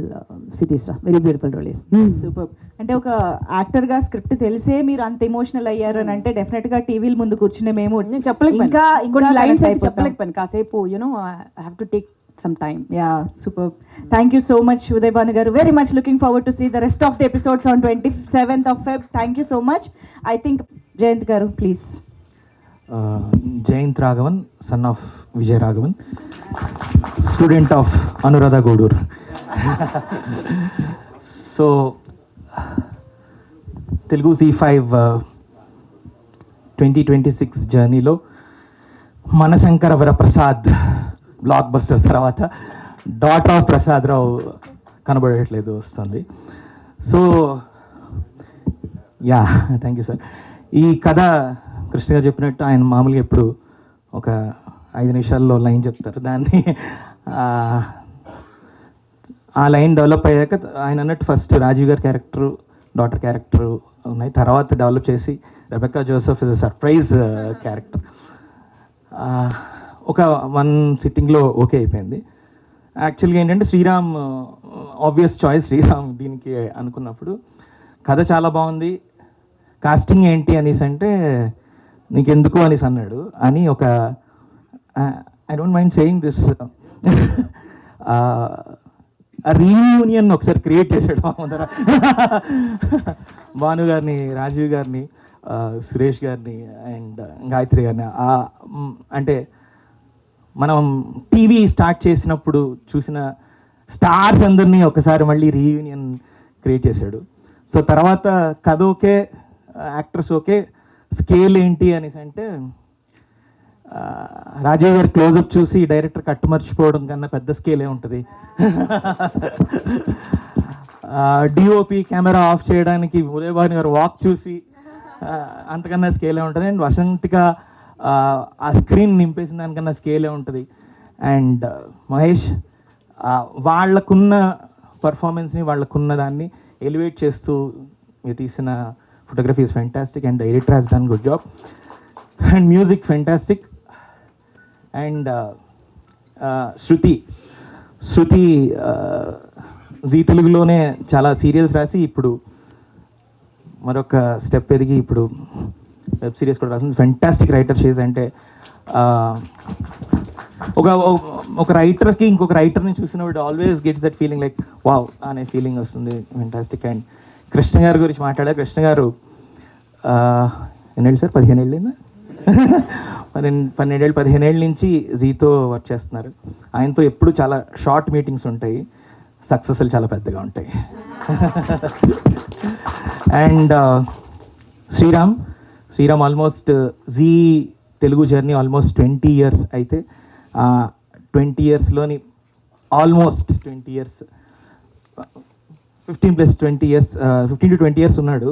cities, very beautiful roles. Super. అంటే ఒక యాక్టర్గా స్క్రిప్ట్ తెలిసే మీరు అంత ఎమోషనల్ అయ్యారు అని అంటే డెఫినెట్గా టీవీల ముందు కూర్చునే మేము నేను చెప్పలేకపోయాను, లైన్స్ అయితే చెప్పలేకపోయాను, కాసేపు I have to take some time. Yeah, super. Thank you so much, Uday Bhanu garu. Very much looking forward to see the rest of the episodes on 27th of Feb. Thank you so much. I think Jayant garu, please. Jayant Raghavan, son of Vijay Raghavan, student of Anuradha Godur. So, Telugu Z5 2026 journey lo Manasankara Varaprasad block buster తర్వాత daughter of Prasad రావు కనబడట్లేదు వస్తుంది. So yeah, thank you sir. ఈ కథ కృష్ణ గారు చెప్పినట్టు ఆయన మామూలుగా ఎప్పుడు ఒక 5 నిమిషాల్లో లైన్ చెప్తారు. దాన్ని ఆ లైన్ డెవలప్ అయ్యాక ఆయన అన్నట్టు ఫస్ట్ రాజీవ్ గారి క్యారెక్టరు, డాటర్ క్యారెక్టరు ఉన్నాయి. తర్వాత డెవలప్ చేసి Rebecca Joseph is a surprise character. ఒక 1 సిట్టింగ్లో ఓకే అయిపోయింది. యాక్చువల్గా ఏంటంటే శ్రీరామ్ ఆబ్వియస్ చాయిస్ శ్రీరామ్ దీనికి అనుకున్నప్పుడు కథ చాలా బాగుంది, కాస్టింగ్ ఏంటి అనేసి అంటే నీకెందుకు అనేసి అన్నాడు. అని ఒక I don't mind saying this reunion ఒకసారి క్రియేట్ చేశాడు మా ముందర. భాను గారిని, రాజీవ్ గారిని, సురేష్ గారిని అండ్ గాయత్రి గారిని, అంటే మనం టీవీ స్టార్ట్ చేసినప్పుడు చూసిన స్టార్స్ అందరినీ ఒకసారి మళ్ళీ రీయూనియన్ క్రియేట్ చేశాడు. సో తర్వాత కథ ఓకే, యాక్టర్స్ ఓకే, స్కేల్ ఏంటి అనేసి అంటే రాజీవ్ గారి క్లోజప్ చూసి డైరెక్టర్ కట్టు మర్చిపోవడం కన్నా పెద్ద స్కేలే ఉంటుంది. డిఓపి కెమెరా ఆఫ్ చేయడానికి ఉదయభాను గారు వాక్ చూసి అంతకన్నా స్కేలే ఉంటుంది. అండ్ వసంతిక ఆ స్క్రీన్ నింపేసిన దానికన్నా స్కేలే ఉంటుంది. అండ్ మహేష్ వాళ్ళకున్న పర్ఫార్మెన్స్ని, వాళ్ళకున్న దాన్ని ఎలివేట్ చేస్తూ మీరు తీసిన photography is fantastic and the editor has done good job and music fantastic. And Shruti ji తెలుగులోనే చాలా సీరియల్స్ రాసి ఇప్పుడు మరొక స్టెప్ ఎదిగి ఇప్పుడు వెబ్ సిరీస్ కూడా రాసింది. Fantastic writer she's. అంటే ఒక రైటర్కి ఇంకొక రైటర్ని చూసినప్పుడు always gets that feeling like wow అనే ఫీలింగ్ వస్తుంది. ఫెంటాస్టిక్. అండ్ కృష్ణ గారి గురించి మాట్లాడారు. కృష్ణ గారు ఎన్నేళ్ళు సార్? 15 ఏళ్ళైందా? 15 ఏళ్ళ నుంచి జీతో వర్క్ చేస్తున్నారు. ఆయనతో ఎప్పుడు చాలా షార్ట్ మీటింగ్స్ ఉంటాయి, సక్సెస్లు చాలా పెద్దగా ఉంటాయి. And Sriram almost Zee Telugu journey almost 20 years అయితే 20 yearsలోని almost 20 years 15 + 20 years 15 to 20 years ఉన్నాడు.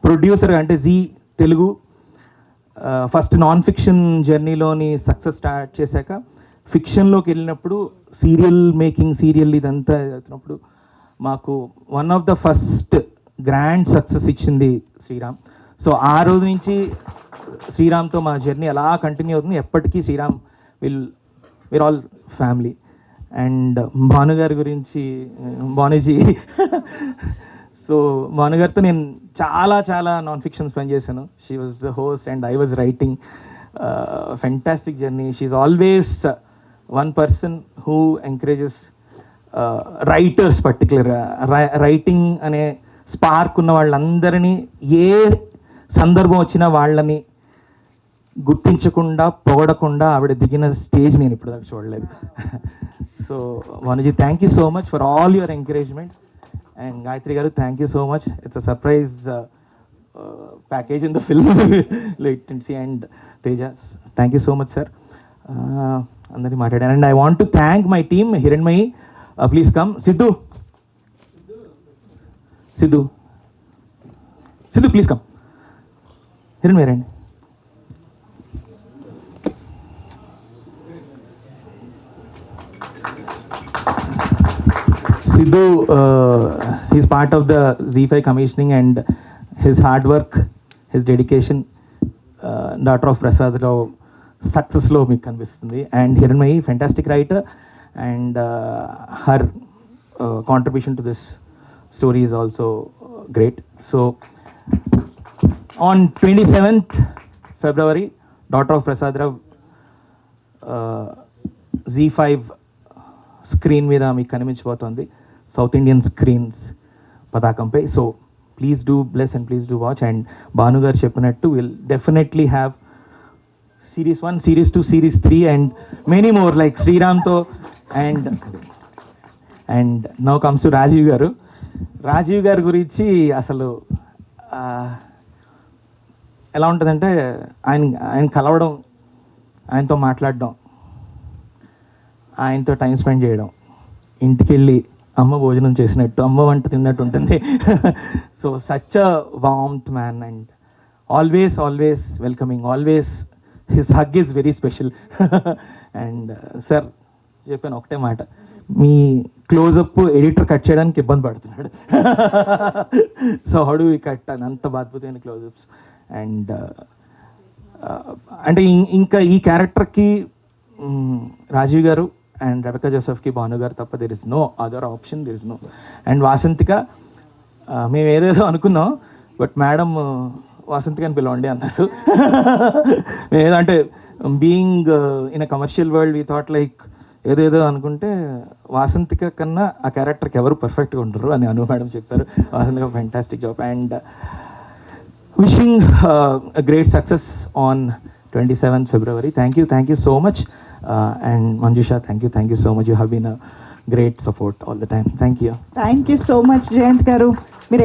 ప్రొడ్యూసర్ అంటే Zee Telugu first non fiction జర్నీలోని సక్సెస్ స్టార్ట్ చేశాక ఫిక్షన్లోకి వెళ్ళినప్పుడు సీరియల్ ఇదంతా అవుతున్నప్పుడు మాకు one of the first grand success ఇచ్చింది శ్రీరామ్. సో ఆ రోజు నుంచి శ్రీరామ్తో మా జర్నీ అలా కంటిన్యూ అవుతుంది. ఎప్పటికీ Sriram we are all family. And భానుగారి గురించి భానుజీ, సో భానుగారితో నేను చాలా నాన్ ఫిక్షన్స్ పనిచేశాను. She was the host and I was writing. Fantastic journey. She is always one person who encourages writers, పర్టికులర్గా రైటింగ్ అనే స్పార్క్ ఉన్న వాళ్ళందరినీ ఏ సందర్భం వచ్చినా వాళ్ళని గుర్తించకుండా పొగడకుండా ఆవిడ దిగిన స్టేజ్ నేను ఇప్పుడు దాకా చూడలేదు. So Bhanuji, thank you so much for all your encouragement. And Gayathri గారు, thank you so much. It's a surprise package in the film. Latency and Teja, thank you so much sir. అందరినీ మాట్లాడాను. And I want to thank my team. Hiranmayi, please come. Sidhu please come. Hiranmayi రండి. Sidhu, he's part of the ZEE5 commissioning and his hard work, his dedication, daughter of Prasad Rao, success lo meeku kanipistundi. And Hiranmayi, fantastic writer, and her contribution to this story is also great. So on 27th February, daughter of Prasad Rao, ZEE5 screen మీద మీకు కనిపించబోతోంది, south Indian screens పతాకంపై. So please do bless and please do watch. And Bhanu గారు చెప్పినట్టు will definitely have Series 1, Series 2, Series 3 and many more like శ్రీరామ్తో. And now comes to Rajeev గారి గురించి అసలు ఎలా ఉంటుందంటే ఆయన కలవడం, ఆయనతో మాట్లాడడం ఆయనతో టైం స్పెండ్ చేయడం, ఇంటికి వెళ్ళి అమ్మ భోజనం చేసినట్టు, అమ్మ వంట తిన్నట్టు ఉంటుంది. So such a warmth man and always welcoming, always his hug is very special. And sir చెప్పాను ఒకటే మాట, మీ క్లోజప్ ఎడిటర్ కట్ చేయడానికి ఇబ్బంది పడుతున్నాడు. So how do we cut అని అంత అద్భుతమైన క్లోజప్స్. అండ్ అంటే ఇంకా ఈ క్యారెక్టర్కి రాజీవ్ గారు అండ్ రెబెకా జోసెఫ్కి భాను గారు తప్ప there is no other option, there is no. And Vasanthika మేము ఏదేదో అనుకున్నాం, బట్ మేడం వాసంతిక అని పిలవండి అన్నారు. ఏదో అంటే being in a commercial world we thought like ఏదేదో అనుకుంటే వాసంతిక కన్నా ఆ క్యారెక్టర్కి ఎవరు పర్ఫెక్ట్గా ఉండరు అని అను మేడం చెప్పారు. Vasanthika fantastic job. And wishing a great success on 27th February. Thank you so much. And Manjusha, thank you so much. You have been a great support all the time. Thank you. Thank you so much Jayanth garu. మీరు